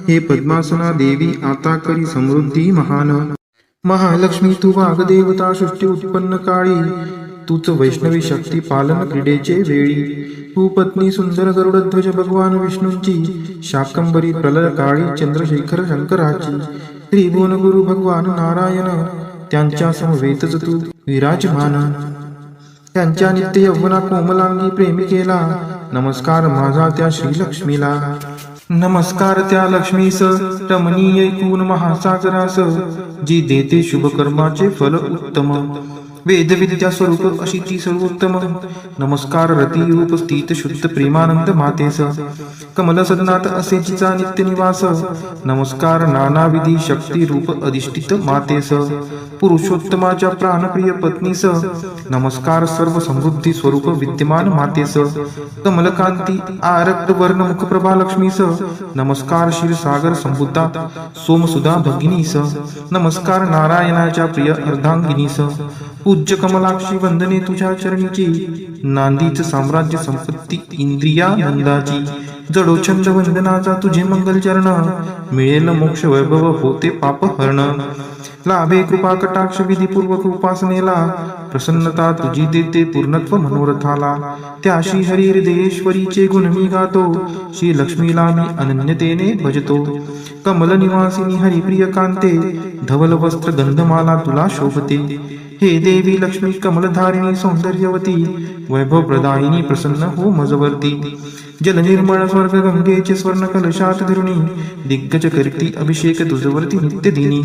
हे पद्मासना देवी आता करी समृद्धी महान. महालक्ष्मी तू वाग्देवता सृष्टी उत्पन्न काळी, तूच वैष्णवी शक्ती पालन क्रीडेचे वेळी. तू पत्नी सुंदर गरुडध्वज भगवान विष्णूंची, शाकंबरी प्रलय काळी चंद्रशेखर शंकराची. त्रिभुवन गुरु भगवान नारायण, त्यांच्या समवेतच तू विराजमान. त्यांच्या नित्य यौवना कोमलांगी प्रेमिकेला, नमस्कार माझा त्या श्रीलक्ष्मीला. नमस्कार त्या लक्ष्मीस रमणीय ऐकून महासागरास, जी देते शुभ कर्माचे फल उत्तम. वेदविद्या स्वरूप अशी ती सर्वोत्तम. नमस्कार रती रूप स्थित शुद्ध प्रेमानंद मातेस, कमल सदनात असे जिचा नित्य निवास. नमस्कार नानाविधी शक्ती रूप अधिष्ठित मातेस, पुरुषोत्तमाच्या प्राणप्रिय पत्नीस. नमस्कार सर्व समृद्धी स्वरूप विद्यमान मातेस, कमलकांती आरक्त वर्ण मुखप्रभा लक्ष्मीस. नमस्कार क्षीरसागर संबुद्धा सोमसुधा भगिनीस. नमस्कार नारायणाच्या प्रिय अर्धांगिनीस. पूज्य कमलाक्षी वंदने तुझ्या चरणीची, नांदीच साम्राज्य संपत्ती इंद्रियानंदाची. जडो छंद वंदनाचा तुझे मंगल चरण, मिळेल मोक्ष वैभव होते पाप हरण. लाभे कृपा कटाक्ष विधीपूर्वक उपासनेला, प्रसन्नता तुझी देते पूर्णत्व मनोरथाला. त्या श्री हरी हृदयेश्वरीचे गुण मी गातो, श्री लक्ष्मीला मी अनन्यतेने भजतो. कमल निवासिनी हरिप्रिय कांते, धवल वस्त्र गंधमाला तुला शोभते. हे देवी लक्ष्मी कमलधारिणी सौंदर्यवती, वैभव प्रदायिनी प्रसन्न हो मजवर्ती. जल निर्मळ स्वर्ग गंगेचे स्वर्ण कलशात धरुणी, दिग्गज करती अभिषेक तुझवरती नित्य दिनी.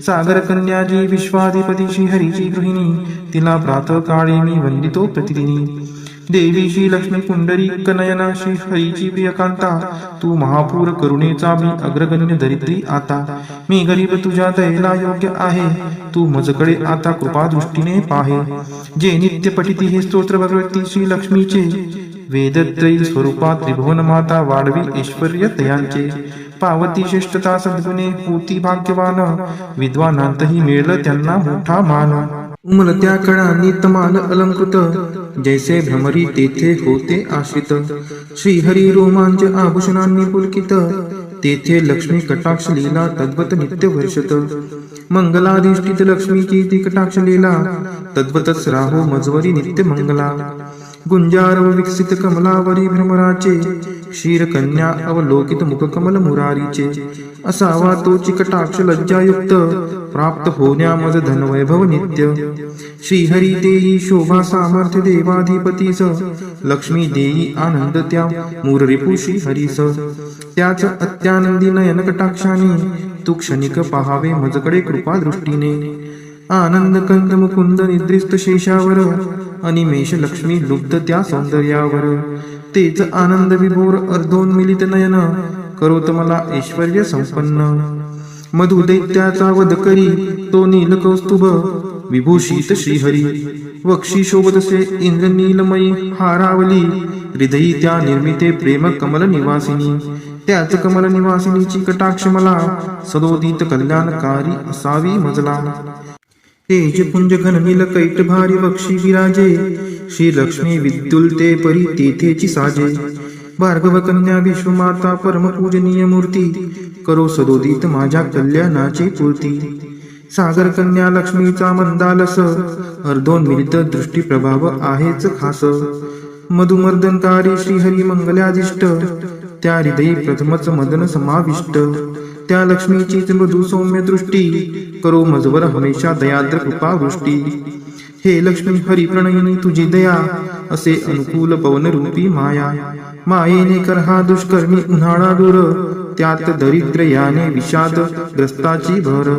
सागर कन्याजी विश्वाधिपती श्री हरीची गृहिणी, तिला प्रातः काळी मी वंदितो प्रतिदिनी. देवी श्री लक्ष्मी पुंडरी कनयना श्री हरीची प्रियकांता, तू महापूर करुणेचा मी अग्रगण्य दरिद्री आता. मी गरीब तुझ्या दयेला योग्य आहे, तू मजकडे आता कृपा दृष्टीने पाहे. जे नित्य पठिती हे स्तोत्र भगवती श्री लक्ष्मीचे, वेदत्रयी स्वरूपा त्रिभुवन माता वाढवी ऐश्वर्य तयांचे. पावती श्रेष्ठता सद्गुणे होती भाग्यवान, विद्वानांतही मिळलं त्यांना मोठा मान. उमलत्या कळांनी तमाल अलंकृत, जैसे भ्रमरी तेथे होते आश्रित. श्रीहरी रोमांच आभूषणांनी पुलकित, तेथे लक्ष्मी कटाक्ष लीला तद्वत नित्य वर्षत. मंगलाधिष्ठित लक्ष्मीची ती कटाक्ष लीला, तद्वतच राहो मजवरी नित्य मंगला. गुंजारव विकसित कमलावरी भ्रमराचे, क्षीरकन्या अवलोकित मुखकमल मुरारीचे. असावा तोची कटाक्ष लज्जायुक्त, प्राप्त होण्या मज धनवैभव नित्य. श्रीहरी देई शोभा सामर्थ्य देवाधिपतीस, लक्ष्मी देई आनंद त्या मूररिपु श्रीहरीस. त्याच अत्यानंदी नयन कटाक्षाने, तू क्षणिक पहावे मजकडे कृपा दृष्टीने. आनंद कंद मुकुंद निद्रिस्त शेषावर, अनिमेष लक्ष्मी लुब्ध त्या सौंदर्यावर. तेच आनंद विभोर अर्धोन्मिलित नयन, करोत मला ऐश्वर्य संपन्न. मधु दैत्याचा वध करी तो नील कौस्तुभ, विभूषित श्रीहरी. वक्षी शोभतसे इंद्र नीलमयी हारावली, हृदयी त्या निर्मिते प्रेम कमल निवासिनी. त्याच कमल निवासिनीची कटाक्ष मला, सदोदित कल्याणकारी असावी मजला. तेजपुंज घन नील कैट भारी वक्षी विराजे, श्री लक्ष्मी विद्युलते परी तेथेची साजे. भार्गव कन्या विश्वमाता परम पूजनीय मूर्ती, करो सदोदित माझ्या कल्याणाची पूर्ती. सागर कन्या लक्ष्मीचा मंदालस, अर्धोन्मिलित दृष्टी प्रभाव आहेच खास. मधुमर्दनकारी श्रीहरी मंगलाधिष्ट, त्या हृदयी प्रथमच मदन समाविष्ट. त्या लक्ष्मीचीच मृदू सौम्य दृष्टी, करो मजवर हमेशा दयाद्र कृपा वृष्टी. हे लक्ष्मी हरी प्रणयिनी तुझी दया, असे अनुकूल पवनरूपी माया. मायेने कर हा दुष्कर्मी उन्हाळा दूर, त्यात दरिद्र याने विषाद ग्रस्ताची भर.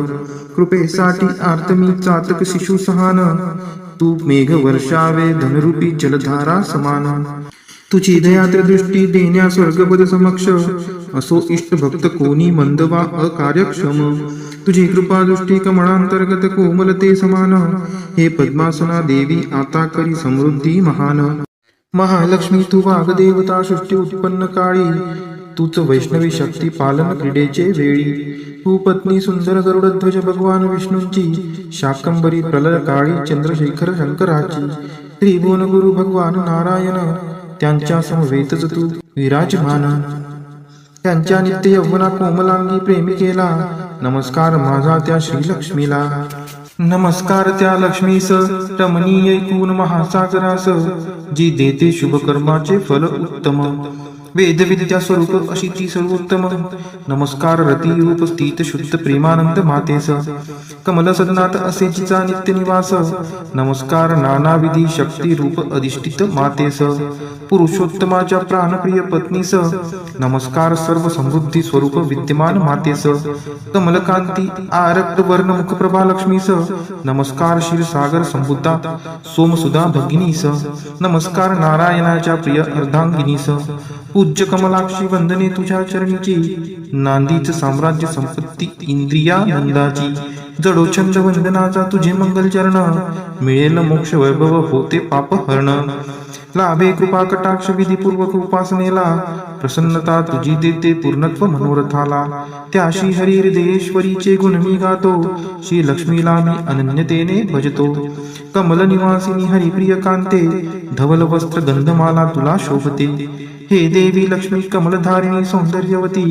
कृपेसाठी आर्त मी चातक शिशु सहान, तू मेघ वर्षावे धनरूपी जलधारा समान. तुझी दयात्र दृष्टी देण्या स्वर्गपद समक्ष असो इष्ट भक्त कोणी मंद वा अकार्यक्षम तुझी कृपा दृष्टी कमळांतर्गत कोमलते समान हे पद्मासना देवी आता करी समृद्धी महान महालक्ष्मी तू वाग्देवता सृष्टी उत्पन्न काळी तूच वैष्णवी शक्ती पालन क्रीडेचे वेळी तू पत्नी सुंदर गरुडध्वज भगवान विष्णूंची शाकंबरी प्रलय काळी चंद्रशेखर शंकराची त्रिभुवन गुरु भगवान नारायण त्यांच्या समवेतच तू विराजमान त्यांच्या नित्य यौवना कोमलांगी प्रेमिकेला नमस्कार माझा त्या श्रीलक्ष्मीला नमस्कार त्या लक्ष्मीस रमणीय ऐकून महासागरास जी देते शुभ कर्माचे फल उत्तम वेद विद्या स्वरूप अशी ती सर्वोत्तम नमस्कार रती रूप स्थित शुद्ध प्रेमानंद मातेस कमल सदनात असे जिचा नित्य निवास नमस्कार नानाविधी शक्ती रूप अधिष्ठित मातेस पुरुषोत्तमाच्या प्राणप्रिय पत्नीस नमस्कार सर्व समृद्धी स्वरूप विद्यमान मातेस कमलकांती आरक्त वर्ण मुखप्रभा लक्ष्मीस नमस्कार क्षीरसागर संबुद्धा सोमसुधा भगिनीस नमस्कार नारायणाच्या प्रिय अर्धांगिनीस पूज्य कमलाक्षी वंदने तुझ्या चरणीची नांदीच साम्राज्य संपत्ती इंद्रियानंदाची जडोछंद वंदनाचा तुझे मंगल चरण मिळेल मोक्ष वैभव होते पाप हरण लाभे कृपा कटाक्ष विधीपूर्वक उपासनेला प्रसन्नता तुझी देते पूर्णत्व मनोरथाला त्या श्री हरी हृदयेश्वरीचे गुण मी गातो श्री लक्ष्मीला मी अनन्यतेने भजतो कमल निवासिनी हरिप्रिय कांते धवल वस्त्र गंधमाला तुला शोभते हे देवी लक्ष्मी कमलधारिणी सौंदर्यवती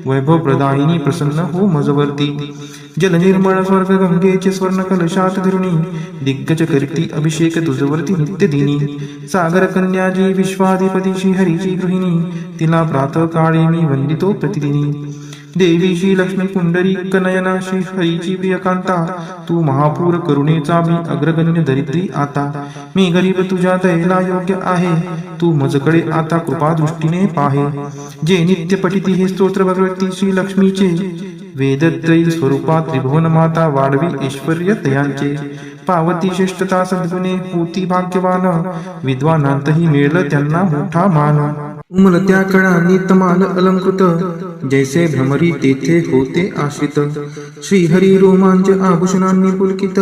वैभव प्रदायिनी प्रसन्न हो मजवर्ती जल निर्मळ स्वर्ग गंगेचे स्वर्ण कलशात धरुणी दिग्गज करती अभिषेक तुझवरती नित्य दिनी सागर कन्याजी विश्वाधिपती श्री हरीची गृहिणी तिला प्रातः काळी मी वंदितो प्रतिदिनी देवी श्री लक्ष्मी पुंडरी कनयना श्री हरीची प्रियकांता तू महापूर करुणेचा मी अग्रगण्य दरिद्री आता मी गरीब तुझ्या दयेला योग्य आहे तू मजकडे आता कृपा दृष्टीने पाहे जे नित्य पठिती हे स्तोत्र भगवती श्री लक्ष्मीचे वेदत्रयी स्वरूपात त्रिभुवन माता वाढवी ऐश्वर्य तयांचे पावती श्रेष्ठता सद्गुणे होती भाग्यवान विद्वानांतही मिळलं त्यांना मोठा मान उमलत्या कळांनी तमाल अलंकृत जैसे भ्रमरी तेथे होते आश्रित श्रीहरी रोमांच आभूषणांनी पुलकित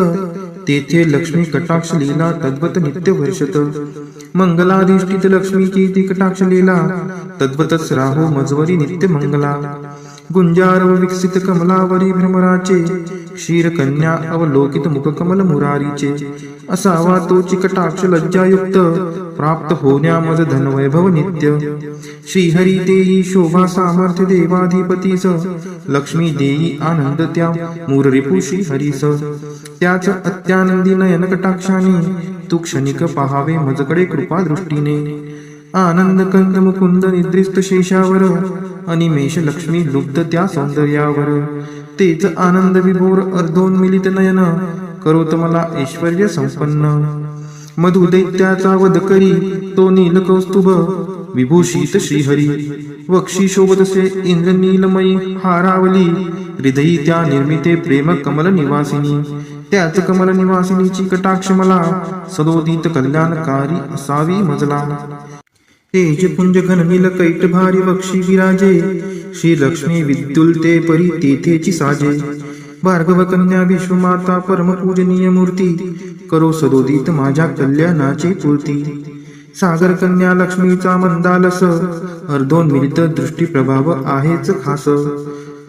तेथे लक्ष्मी कटाक्ष लीला तद्वत नित्य वर्षत मंगलाधिष्ठित लक्ष्मीची ती कटाक्ष लीला तद्वतच राहो मजवरी नित्य मंगला गुंजार व विकसित कमलावरी भ्रमराचे क्षीर कन्या अवलोकित मुख कमल मुरारीचे असावा तोची कटाक्ष लज्जायुक्त प्राप्त होण्या मज धनवैभव नित्य श्रीहरी देई शोभा सामर्थ्य देवाधिपतीस लक्ष्मी देई आनंद त्या मूररिपू श्रीहरीस त्याच अत्यानंदी नयन कटाक्षाने तू क्षणिक पहावे मजकडे कृपा दृष्टीने आनंद कंद मुकुंद निद्रिस्त शेषावर अनिमेष लक्ष्मी लुब्ध त्या सौंदर्यावर तेच आनंद विभोर अर्धोन्मिलित नयन करोत मला ऐश्वर्य संपन्न मधु दैत्याचा वध करी तो नील कौस्तुभ विभूषित श्रीहरी वक्षी शोभतसे इंद्र नीलमयी हारावली हृदयी त्या निर्मिते प्रेम कमल निवासिनी त्याच कमल निवासिनीची कटाक्ष मला सदोदित कल्याणकारी असावी मजला तेज पुंज घन नील कैट भारी वक्षी विराजे श्री लक्ष्मी विद्युलते परी तेथेची साजे भार्गव कन्या विश्वमाता परम पूजनीय मूर्ती करो सदोदित माझ्या कल्याणाची पूर्ती सागर कन्या लक्ष्मीचा मंदालस अर्धोन्मिलित दृष्टी प्रभाव आहेच खास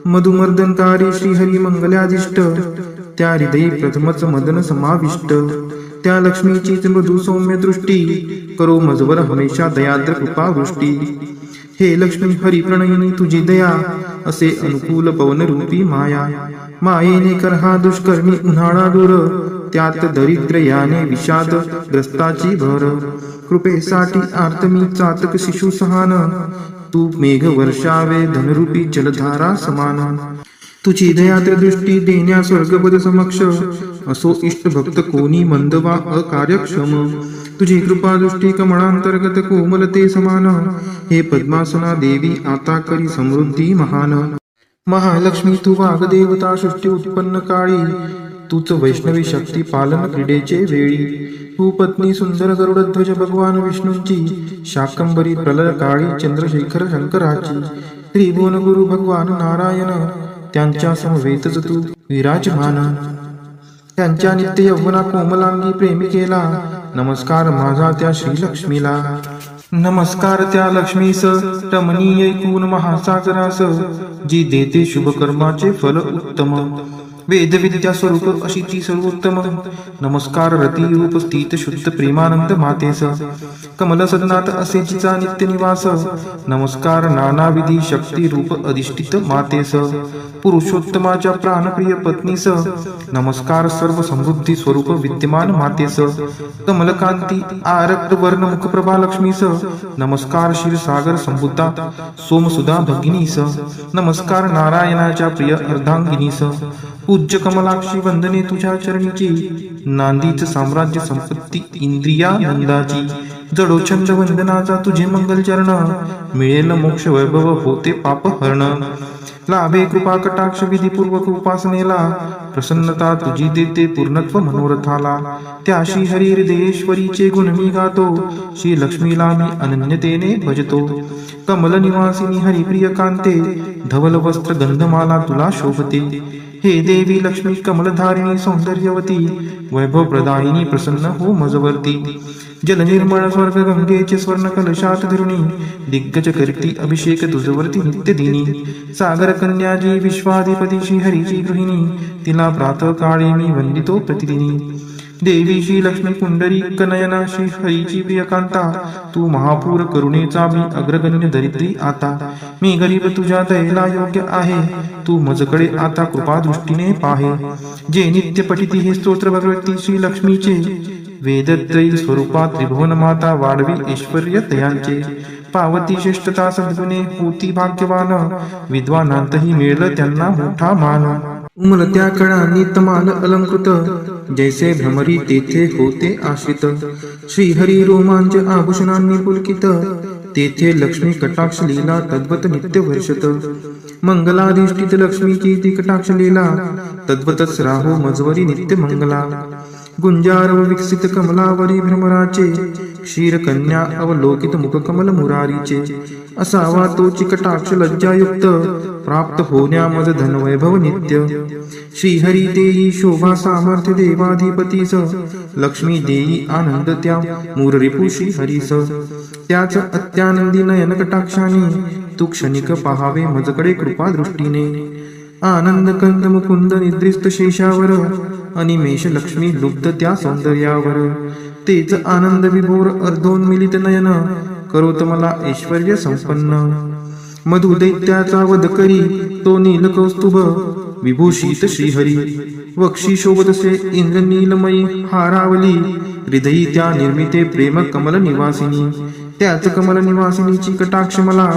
मधुमर्दनकारी श्रीहरी मंगलाधिष्ट त्या हृदयी प्रथमच मदन समाविष्ट त्या लक्ष्मीचीच मृदू सौम्य दृष्टी करो मजवर हमेशा दयाद्र कृपा वृष्टी हे लक्ष्मी हरी प्रणयिनी तुझी दया असे अनुकूल पवन रूपी माया मायेने कर हा दुष्कर्मी उन्हाळा दूर त्यात दरिद्र याने विषाद ग्रस्ताची भर कृपेसाठी आर्तमी चातक शिशु सहान तू मेघ वर्षावे धनरूपी जलधारा समान तुझी दयाद्र दृष्टी देण्या स्वर्गपद समक्ष असो इष्ट भक्त कोणी मंद वा अकार्यक्षम तुझी कृपा दृष्टी कमळांतर्गत कोमलते समान हे पद्मासना देवी आता करी समृद्धी महान महालक्ष्मी तू वाग्देवता सृष्टी उत्पन्न काळी तूच वैष्णवी शक्ती पालन क्रीडेचे वेळी तू पत्नी सुंदर गरुडध्वज भगवान विष्णूंची शाकंबरी प्रलय काळी चंद्रशेखर शंकराची त्रिभुवन गुरु भगवान नारायण त्यांच्या समवेतच तू विराजमान त्यांच्या नित्य यौवना कोमलांगी प्रेमिकेला नमस्कार माझा त्या श्रीलक्ष्मीला नमस्कार त्या लक्ष्मीस रमणीय ऐकून महासागरास जी देते शुभ कर्माचे फल उत्तम वेद विद्या स्वरूप अशी ती सर्वोत्तम नमस्कार रती रूप स्थित शुद्ध प्रेमानंद मातेस कमल सदनात असे जिचा नित्य निवास नमस्कार नानाविधी शक्ती रूप अधिष्ठित मातेस पुरुषोत्तमाच्या प्राणप्रिय पत्नीस नमस्कार सर्व समृद्धी स्वरूप विद्यमान मातेस कमलकांती आरक्त वर्ण मुखप्रभा लक्ष्मीस नमस्कार क्षीरसागर संबुद्धा सोमसुधा भगिनीस नमस्कार नारायणाच्या प्रिय अर्धांगिनीस पूज्य कमलाक्षी वंदने तुझ्या चरणीची नांदीच साम्राज्य संपत्ती इंद्रियानंदाची जडोछंद वंदनाचा तुझे मंगल चरण मिळेल मोक्ष वैभव होते पापहरण लाभे कृपा कटाक्ष विधीपूर्वक उपासनेला प्रसन्नता तुझी देते पूर्णत्व मनोरथाला त्या श्री हरी हृदयेश्वरीचे गुण मी गातो श्री लक्ष्मीला मी अनन्यतेने भजतो कमल निवासिनी हरिप्रिय कांते धवल वस्त्र गंधमाला तुला शोभते हे देवी लक्ष्मी कमलधारिणी सौंदर्यवती वैभव प्रदायिनी प्रसन्न हो मजवर्ती जल निर्मळ स्वर्ग गंगेचे स्वर्ण कलशात धरुणी दिग्गज करती अभिषेक तुझवरती नित्य दिनी सागर कन्याजी विश्वाधिपती श्री हरीची गृहिणी तिला प्रातः काळी मी वंदितो प्रतिदिनी देवी श्री लक्ष्मी पुंडरी कनयना श्री हरीची प्रियकांता तू महापूर करुणेचा मी अग्रगण्य दरिद्री आता मी गरीब तुझ्या दयेला योग्य आहे तू मजकडे आता कृपा दृष्टीने पाहे जे नित्य पठिती हे स्तोत्र भगवती श्री लक्ष्मीचे वेदत्रयी स्वरूपात त्रिभुवन माता वाढवी ऐश्वर्य तयांचे पावती श्रेष्ठता सद्गुणे होती भाग्यवान विद्वानांतही मिळलं त्यांना मोठा मान उमलत्या कळांनी तमाल अलंकृत जैसे भ्रमरी तेथे होते आश्रित श्रीहरी रोमांच आभूषणांनी पुलकित तेथे लक्ष्मी कटाक्ष लीला तद्वत नित्य वर्षत मंगलाधिष्ठित लक्ष्मीची ती कटाक्ष लीला तद्वतच राहो मजवरी नित्य मंगला गुंजारव विकसित कमलावरी भ्रमराचे क्षीर कन्या अवलोकित मुख कमल मुरारीचे असावा तोची कटाक्ष लज्जायुक्त प्राप्त होण्या मज धन वैभव नित्य श्रीहरी देई शोभा सामर्थ्य देवाधिपतीस लक्ष्मी देई आनंद त्या मूररिपू श्रीहरीस त्याच अत्यानंदी नयन कटाक्षाने तू क्षणिक पहावे मजकडे कृपा दृष्टीने आनंद कंद मुकुंद निद्रिस्त शेषावर अनिमेष लक्ष्मी लुब्ध त्या सौंदर्यावर तेच आनंद विभोर अर्धोन्मिलित नयन करोत मला ऐश्वर्य संपन्न मधु दैत्याचा वध करी तो नील कौस्तुभ विभूषित श्रीहरी वक्षी शोभतसे इंद्रनीलमयी हारावली हृदयी त्या निर्मिते प्रेम कमल निवासिनी त्याच कमल निवासिनीची कटाक्ष मला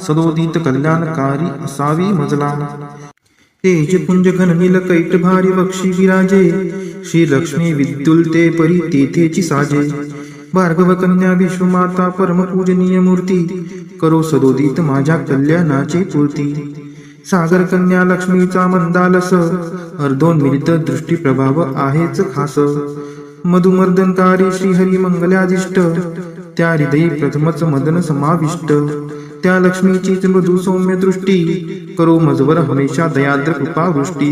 सदोदित कल्याणकारी असावी मजला तेज पुंज घननील कैट भारी वक्षी विराजे श्री लक्ष्मी विद्युलते परी तेथेची साजे भार्गव कन्या विश्वमाता परम पूजनीय मूर्ती करो सदोदित माझ्या कल्याणाची पूर्ती सागर कन्या लक्ष्मीचा मंदालस अर्धोन्मिलित दृष्टी प्रभाव आहेच खास मधुमर्दनकारी श्रीहरी मंगलाधिष्ट त्या हृदयी प्रथमच मदन समाविष्ट त्या लक्ष्मीचीच मृदू सौम्य दृष्टी करो मजवर हमेशा दयाद्र कृपा वृष्टी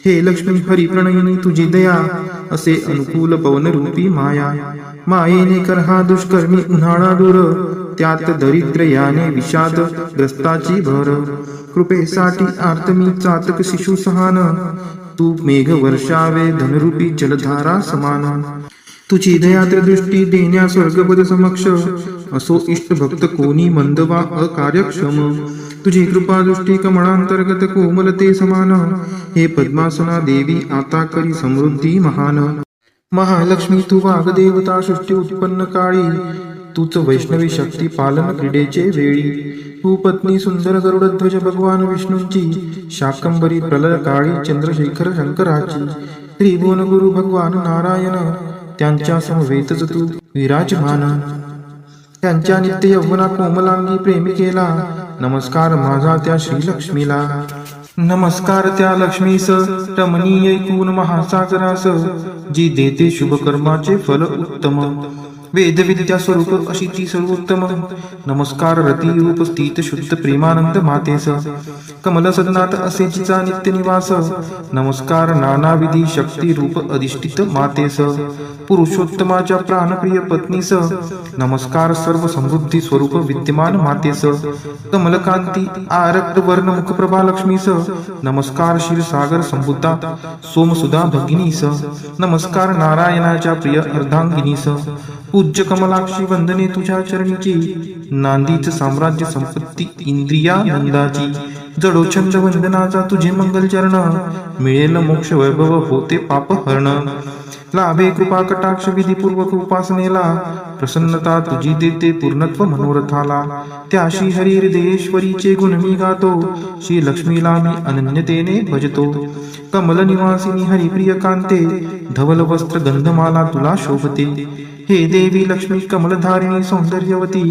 हे लक्ष्मी हरी प्रणयिनी तुझी दया असे अनुकूल पवन रूपी माया मायेने कर हा दुष्कर्मी उन्हाळा दूर त्यात दरिद्र याने विषाद ग्रस्ताची भर कृपेसाठी आर्तमी चातक शिशु सहान तू मेघ वर्षावे धनरूपी जलधारा समान तुझी दयाद्र दृष्टी देण्या स्वर्गपद समक्ष असो इष्ट भक्त कोणी मंद वा अकार्यक्षम तुझी कृपा दृष्टी कमळांतर्गत कोमलते समान हे पद्मासना देवी आता करी समृद्धी महान महालक्ष्मी तू वाग्देवता सृष्टी उत्पन्न काळी तूच वैष्णवी शक्ती पालन क्रीडेचे वेळी तू पत्नी सुंदर गरुडध्वज भगवान विष्णूंची शाकंबरी प्रलय काळी चंद्रशेखर शंकराची त्रिभुवन गुरु भगवान नारायण त्यांच्या समवेतच तू विराजमान त्यांच्या नित्य यौवना कोमलांगी प्रेमिकेला नमस्कार माझा त्या श्रीलक्ष्मीला नमस्कार त्या लक्ष्मीस रमणीय ऐकून महासागरास, जी देते शुभ कर्माचे फल उत्तम. वेद विद्या स्वरूप अशी ती सर्वोत्तम. नमस्कार रती रूप स्थित शुद्ध प्रेमानंद मातेस, कमल सदनात असे जिचा नित्य निवास. नमस्कार नानाविधी शक्ती रूप अधिष्ठित मातेस, पुरुषोत्तमाच्या प्राणप्रिय पत्नीस. नमस्कार सर्व समृद्धी स्वरूप विद्यमान मातेस, कमलकांती आरक्त वर्ण मुखप्रभा लक्ष्मीस. नमस्कार क्षीरसागर संबुद्धा सोमसुधा भगिनीस. नमस्कार नारायणाच्या प्रिय अर्धांगिनीस. पूज्य कमलाक्षी वंदने तुझ्या चरणीची, नांदीच साम्राज्य संपत्ती इंद्रियानंदाची. जडोछंद वंदनाचा तुझे मंगल चरण, मिळेल मोक्ष वैभव होते पाप हरण. लाभे कृपा कटाक्ष विधीपूर्वक उपासनेला, प्रसन्नता तुझी देते पूर्णत्व मनोरथाला. त्या श्री हरी हृदयेश्वरीचे गुण मी गातो, श्री लक्ष्मीला मी अनन्यतेने भजतो. कमल निवासिनी हरिप्रिय कांते, धवल वस्त्र गंधमाला तुला शोभते. हे देवी लक्ष्मी कमलधारिणी सौंदर्यवती,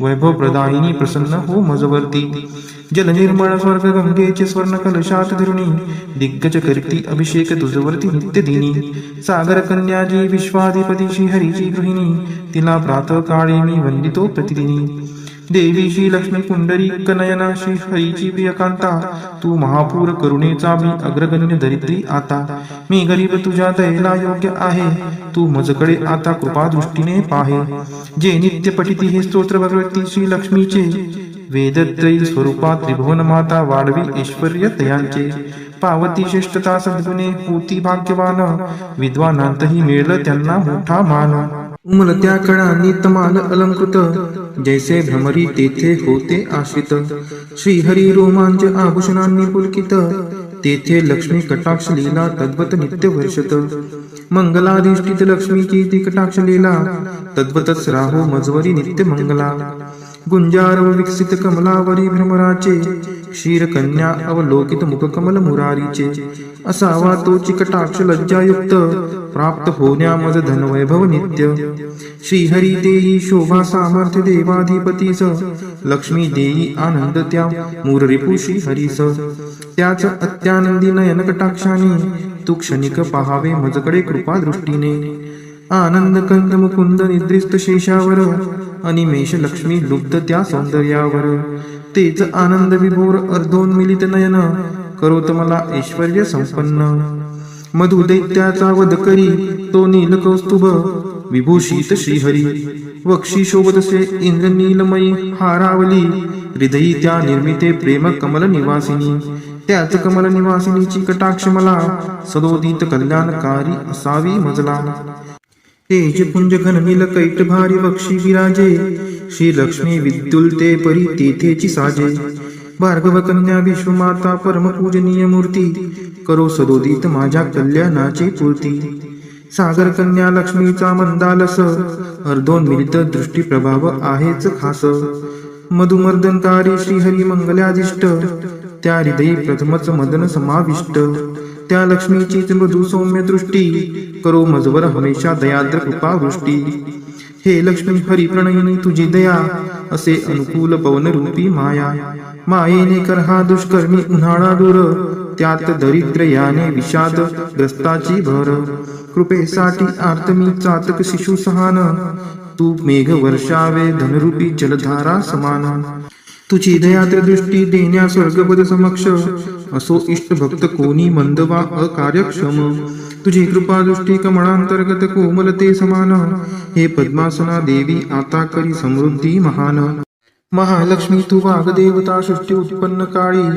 वैभव प्रदायिनी प्रसन्न हो मजवर्ती. जल निर्मळ स्वर्ग गंगेचे स्वर्ण कलशात धरुणी, दिग्गज करती अभिषेक तुझवरती नित्य दिनी. सागर कन्याजी विश्वाधिपती श्री हरीची गृहिणी, तिला प्रातः काळी मी वंदितो प्रतिदिनी. देवी श्री लक्ष्मी पुंडरी कनयना श्री हरीची प्रियकांता, तू महापूर करुणेचा मी अग्रगण्य दरिद्री आता. मी गरीब तुझ्या दयेला योग्य आहे, तू मजकडे आता कृपा दृष्टीने पाहे. जे नित्य पठिती हे स्तोत्र भगवती श्री लक्ष्मीचे, वेदत्रयी स्वरूपा त्रिभुवन माता वाढवी ऐश्वर्य तयांचे. पावती श्रेष्ठता सद्गुणे होती भाग्यवान, विद्वानांतही मिळलं त्यांना मोठा मान. उमलत्या कळांनी तमाल अलंकृत, जैसे भ्रमरी तेथे होते आश्रित. श्रीहरी रोमांच आभूषणांनी पुलकित, तेथे लक्ष्मी कटाक्ष लीला तद्वत नित्य वर्षत. मंगलाधिष्ठित लक्ष्मीची ती कटाक्ष लीला, तद्वतच राहो मजवरी नित्य मंगला. गुंजारव विकसित कमलावरी भ्रमराचे, क्षीरकन्या अवलोकित मुख कमल मुरारीचे. असावा तोची कटाक्ष लज्जायुक्त, प्राप्त होण्या मज धनवैभव नित्य. श्रीहरी देई शोभा सामर्थ्य देवाधिपतीस, लक्ष्मी देई आनंद त्या मूररिपु श्रीहरीस. त्याच अत्यानंदी नयन कटाक्षाने, तू क्षणिक पहावे मजकडे कृपा दृष्टीने. आनंद कंद मुकुंद निद्रिस्त शेषावर, अनिमेष लक्ष्मी लुब्ध त्या सौंदर्यावर. तेच आनंद विभोर अर्धोन्मिलित नयन, करोत मला ऐश्वर्य संपन्न. मधु दैत्याचा वध करी तो नील कौस्तुभ, विभूषित श्रीहरी. वक्षी शोभतसे इंद्र नीलमयी हारावली, हृदयी त्या निर्मिते प्रेम कमल निवासिनी. त्याच कमल निवासिनीची कटाक्ष मला, सदोदित कल्याणकारी असावी मजला. तेज पुंज घन नील कैट भारी वक्षी विराजे, श्री लक्ष्मी विद्युलते परी तेथेची साजे. भार्गव कन्या विश्वमाता परम पूजनीय मूर्ती, करो सदोदित माझ्या कल्याणाची पूर्ती. सागर कन्या लक्ष्मीचा मंदालस, अर्धोन्मिलित दृष्टी प्रभाव आहेच खास. मधुमर्दनकारी श्रीहरी मंगलाधिष्ट, त्या हृदयी प्रथमच मदन समाविष्ट. त्या लक्ष्मीचीच मृदू सौम्य दृष्टी, करो मजवर हमेशा दयाद्र कृपा वृष्टी. हे लक्ष्मी हरी प्रणयिनी तुझी दया, असे अनुकूल पवन रूपी माया. मायेने कर हा दुष्कर्मी उन्हाळा दूर, त्यात दरिद्र याने विषाद ग्रस्ताची भर. कृपेसाठी आर्तमी चातक शिशु सहान, तू मेघ वर्षावे धनरूपी जलधारा समान. तुझी दयाद्र दृष्टी देण्या स्वर्गपद समक्ष, असो इष्ट भक्त कोणी मंदवा अकार्यक्षम. तुझी कृपा दृष्टी कमळांतर्गत कोमलते समान, हे पद्मासना देवी आता करी समृद्धी महान. महालक्ष्मी तू वाग्देवता सृष्टी उत्पन्न काळी,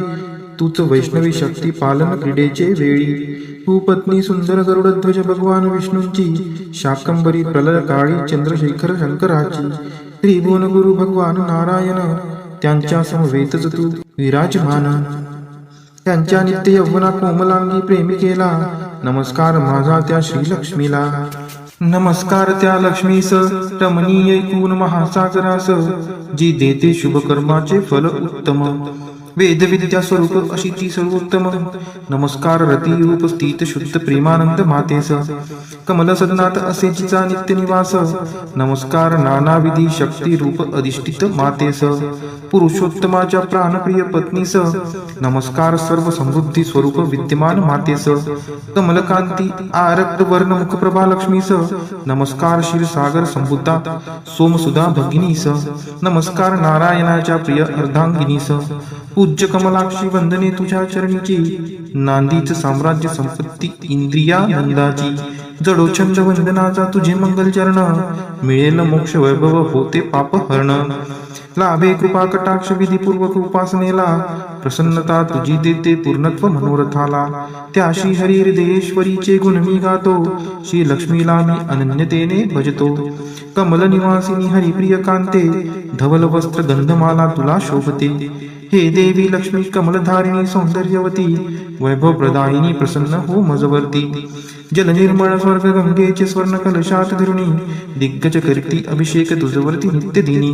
तूच वैष्णवी शक्ती पालन क्रीडेचे वेळी. तू पत्नी सुंदर गरुडध्वज भगवान विष्णूंची, शाकंबरी प्रलय काळी चंद्रशेखर शंकराची. त्रिभुवन गुरु भगवान नारायण, त्यांच्या समवेतच तू विराजमान. त्यांच्या नित्य यौवना कोमलांगी प्रेमिकेला, नमस्कार माझा त्या श्रीलक्ष्मीला. नमस्कार त्या लक्ष्मीस रमणीय ऐकून महासागरास, जी देते शुभ कर्माचे फल उत्तम. वेद विद्या स्वरूप अशी ती सर्वोत्तम. नमस्कार रती रूप स्थित शुद्ध प्रेमानंद मातेस. कमल सदनात असे जिचा नित्य निवास. नमस्कार नानाविधी शक्ती रूप अधिष्ठित मातेस. पुरुषोत्तमाच्या प्राणप्रिय पत्नीस. नमस्कार सर्व समृद्धी स्वरूप विद्यमान मातेस. कमलकांती आरक्त वर्ण मुखप्रभा लक्ष्मीस. नमस्कार क्षीरसागर संबुद्धा सोमसुधा भगिनीस. नमस्कार नारायणाच्या प्रिय अर्धांगिनीस. पूज्य कमलाक्षी वंदने तुझ्या चरणीची. नांदीच साम्राज्य संपत्ती इंद्रियानंदाची. जडो छंद वंदनाचा तुझे मंगल चरण. मिळेल मोक्ष वैभव होते पाप हरण. लाभे कृपा कटाक्ष विधीपूर्वक उपासनेला. प्रसन्नता तुझी देते पूर्णत्व मनोरथाला. त्याशी हरी हृदयेश्वरीचे गुण मी गातो. श्री लक्ष्मीला मी अनन्यतेने भजतो. कमल निवासिनी हरिप्रिय कांते. धवल वस्त्र गंधमाला तुला शोभते. हे देवी लक्ष्मी कमलधारिणी सौंदर्यवती. वैभव प्रदायिनी प्रसन्न हो मजवर्ती. जल निर्मळ स्वर्ग गंगेचे स्वर्ण कलशात धरुणी. दिग्गज करती अभिषेक तुझवरती नित्य दिनी.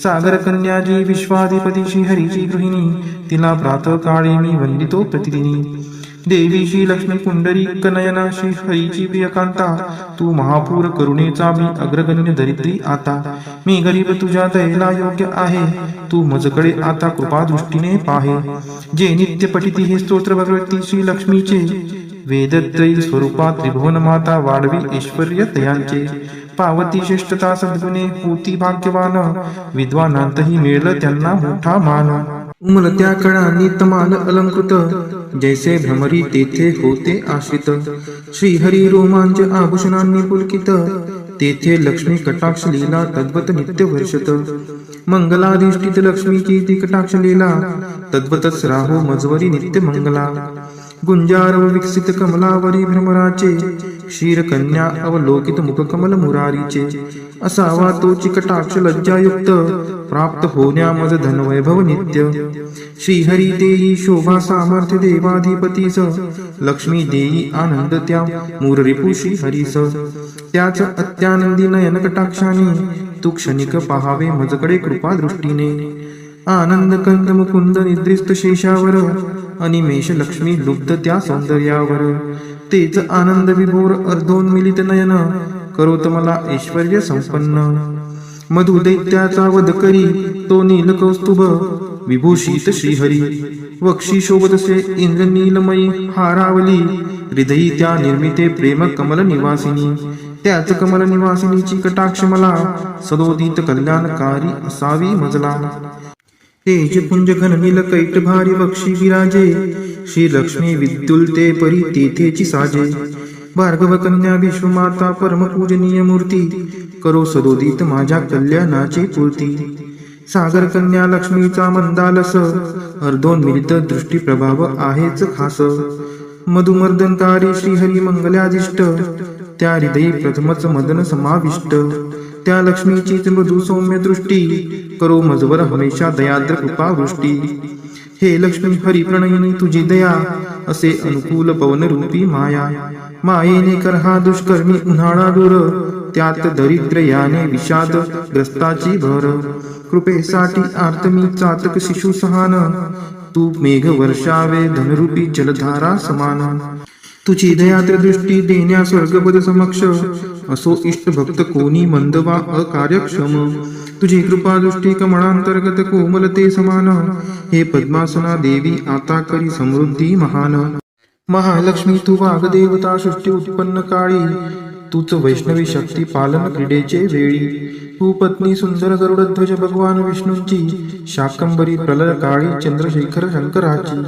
सागर कन्याजी विश्वाधिपती श्री हरीची गृहिणी. तिला प्रातः काळी मी वंदितो प्रतिदिनी. देवी श्री लक्ष्मी पुंडरी कनयना श्री हरीची प्रियकांता. तू महापूर करुणेचा मी अग्रगण्य दरिद्री आता. मी गरीब तुझ्या दयेला योग्य आहे. तू मजकडे आता कृपा दृष्टीने पाहे. जे नित्य पठिती हे स्तोत्र भगवती श्री लक्ष्मीचे. वेदत्रयी स्वरूपा त्रिभुवन माता वाढवी ऐश्वर्य तयांचे. पावती श्रेष्ठता सद्गुणे होती भाग्यवान. विद्वानांतही मिळलं त्यांना मोठा मान. उमलत्या कळांनी तमाल अलंकृत. जैसे भ्रमरी तेथे होते आश्रित. श्रीहरी रोमांच आभूषणांनी पुलकित. तेथे लक्ष्मी कटाक्ष लीला तद्वत नित्य वर्षत. मंगलाधिष्ठित लक्ष्मीची ती कटाक्ष लीला. तद्वतच राहो मजवरी नित्य मंगला. गुंजारव विकसित कमलावरी भ्रमराचे. क्षीरकन्या अवलोकित मुखकमल मुरारीचे. असावा तोची कटाक्ष लज्जायुक्त. प्राप्त होण्या मज धनवैभव नित्य. श्रीहरी देई शोभा सामर्थ्य देवाधिपतीस. लक्ष्मी देई आनंद त्या मूररिपु श्रीहरीस. त्याच अत्यानंदी नयन कटाक्षाने. तू क्षणिक पहावे मजकडे कृपा दृष्टीने. आनंद कंद मुकुंद निद्रिस्त शेषावर. अनिमेष लक्ष्मी लुब्ध त्या सौंदर्यावर. तेच आनंद विभोर अर्धोन्मिलित नयन. करोत मला ऐश्वर्य संपन्न. मधु दैत्याचा वध करी तो नील कौस्तुभ. विभूषित श्रीहरी वक्षी शोभतसे इंद्रनीलमयी हारावली. हृदयी त्या निर्मिते प्रेम कमल निवासिनी. त्याच कमल निवासिनीची कटाक्ष मला. सदोदित कल्याणकारी असावी मजला. तेज पुंज घन नील कैट भारी वक्षी विराजे. श्री लक्ष्मी विद्युलते परी तेथेची साजे. भार्गव कन्या विश्वमाता परम पूजनीय मूर्ती. करो सदोदित माझ्या कल्याणाची पूर्ती. सागर कन्या लक्ष्मीचा मंदालस. अर्धोन्मिलित दृष्टी प्रभाव आहेच खास. मधुमर्दनकारी श्रीहरी मंगलादिष्ट. त्या हृदयी प्रथमच मदन समाविष्ट. त्या लक्ष्मीचीच मृदू सौम्य दृष्टी. करो मजवर हमेशा दयाद्र कृपा वृष्टी. हे लक्ष्मी हरी प्रणयिनी तुझी दया. असे अनुकूल पवन रूपी माया. मायेने कर हा दुष्कर्मी उन्हाळा दूर. त्यात दरिद्र याने विषाद ग्रस्ताची भर. कृपेसाठी आर्त मी चातक शिशु सहान. तू मेघ वर्षावे धनरूपी जलधारा समान. तुझी दयाद्र दृष्टी देण्या स्वर्गपद समक्ष. असो इष्ट भक्त कोणी मंद वा अकार्यक्षम. तुझी कृपा दृष्टी कमळांतर्गत कोमलते समान. हे पद्मासना देवी आता करी समृद्धी महान. महालक्ष्मी तू वाग्देवता सृष्टी उत्पन्न काळी. तूच वैष्णवी शक्ती पालन क्रीडेचे वेळी. तू पत्नी सुंदर गरुडध्वज भगवान विष्णूंची. शाकंबरी प्रलय काळी चंद्रशेखर शंकराची.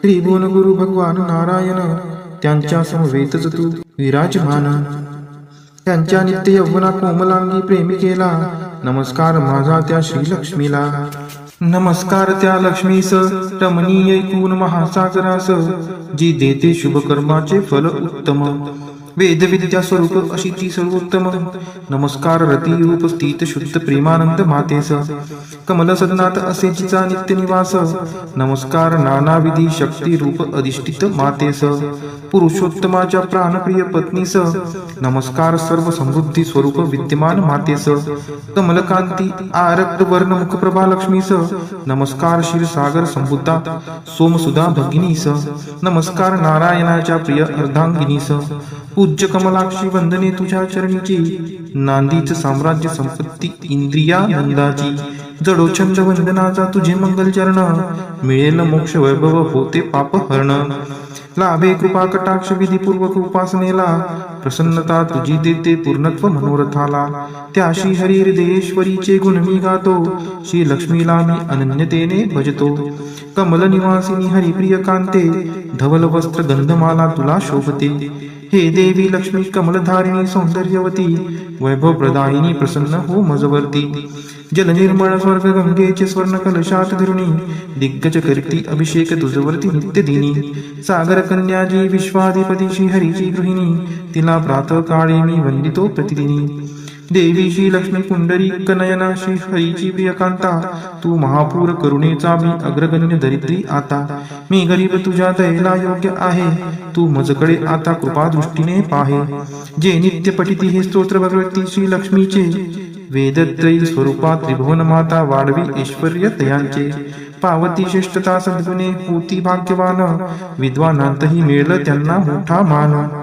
त्रिभुवन गुरु भगवान नारायण. त्यांच्या समवेतच तू विराजमान. त्यांच्या नित्य यौवना कोमलांगी प्रेमिकेला. नमस्कार माझा त्या श्रीलक्ष्मीला. नमस्कार त्या लक्ष्मीस रमणीय ऐकून महासागरास. जी देते शुभ कर्माचे फल उत्तम. वेद विद्या स्वरूप अशी ती सर्वोत्तम. नमस्कार रती रूप स्थित शुद्ध प्रेमानंद मातेस. कमल सदनात असे जिचा नित्य निवास. नमस्कार नानाविधी शक्ती रूप अधिष्ठित मातेस. पुरुषोत्तमाच्या प्राणप्रिय पत्नीस. नमस्कार सर्व समृद्धी स्वरूप विद्यमान मातेस. कमलकांती आरक्त वर्ण मुखप्रभा लक्ष्मीस. नमस्कार क्षीरसागर संबुद्धा सोमसुधा भगिनीस. नमस्कार नारायणाच्या प्रिय अर्धांगिनीस. पूज्य कमलाक्षी वंदने तुझ्या चरणीची. नांदीच साम्राज्य संपत्ती इंद्रियानंदाची. जडोछंद वंदनाचा तुझे मंगल चरण. मिळेल मोक्ष वैभव होते पाप हरण. लाभे कृपा कटाक्ष विधीपूर्वक उपासनेला. प्रसन्नता तुझी देते पूर्णत्व मनोरथाला. त्या श्री हरी हृदयेश्वरीचे गुण मी गातो. श्री लक्ष्मीला मी अनन्यतेने भजतो. कमल निवासिनी हरिप्रिय कांते. धवल वस्त्र गंधमाला तुला शोभते. हे देवी लक्ष्मी कमलधारिणी सौंदर्यवती. वैभव प्रदायिनी प्रसन्न हो मजवर्ती. जल निर्मळ स्वर्ग गंगेचे स्वर्ण कलशात धरुणी. दिग्गज करती अभिषेक तुझवरती नित्य दिनी. सागर कन्याजी विश्वाधिपती श्री हरीची गृहिणी. तिला प्रातः काळी मी वंदितो प्रतिदिनी. देवी श्री लक्ष्मी पुंडरी कनयना श्री हरीची प्रियकांता. तू महापूर करुणेचा मी अग्रगण्य दरिद्री आता. मी गरीब तुझ्या दयेला योग्य आहे. तू मजकडे आता कृपा दृष्टीने पाहे. जे नित्य पठिती हे स्तोत्र भगवती श्री लक्ष्मीचे. वेदत्रयी स्वरूपात त्रिभुवन माता वाढवी ऐश्वर्य तयांचे. पावती श्रेष्ठता सद्गुणे होती भाग्यवान. विद्वानांतही मिळलं त्यांना मोठा मान.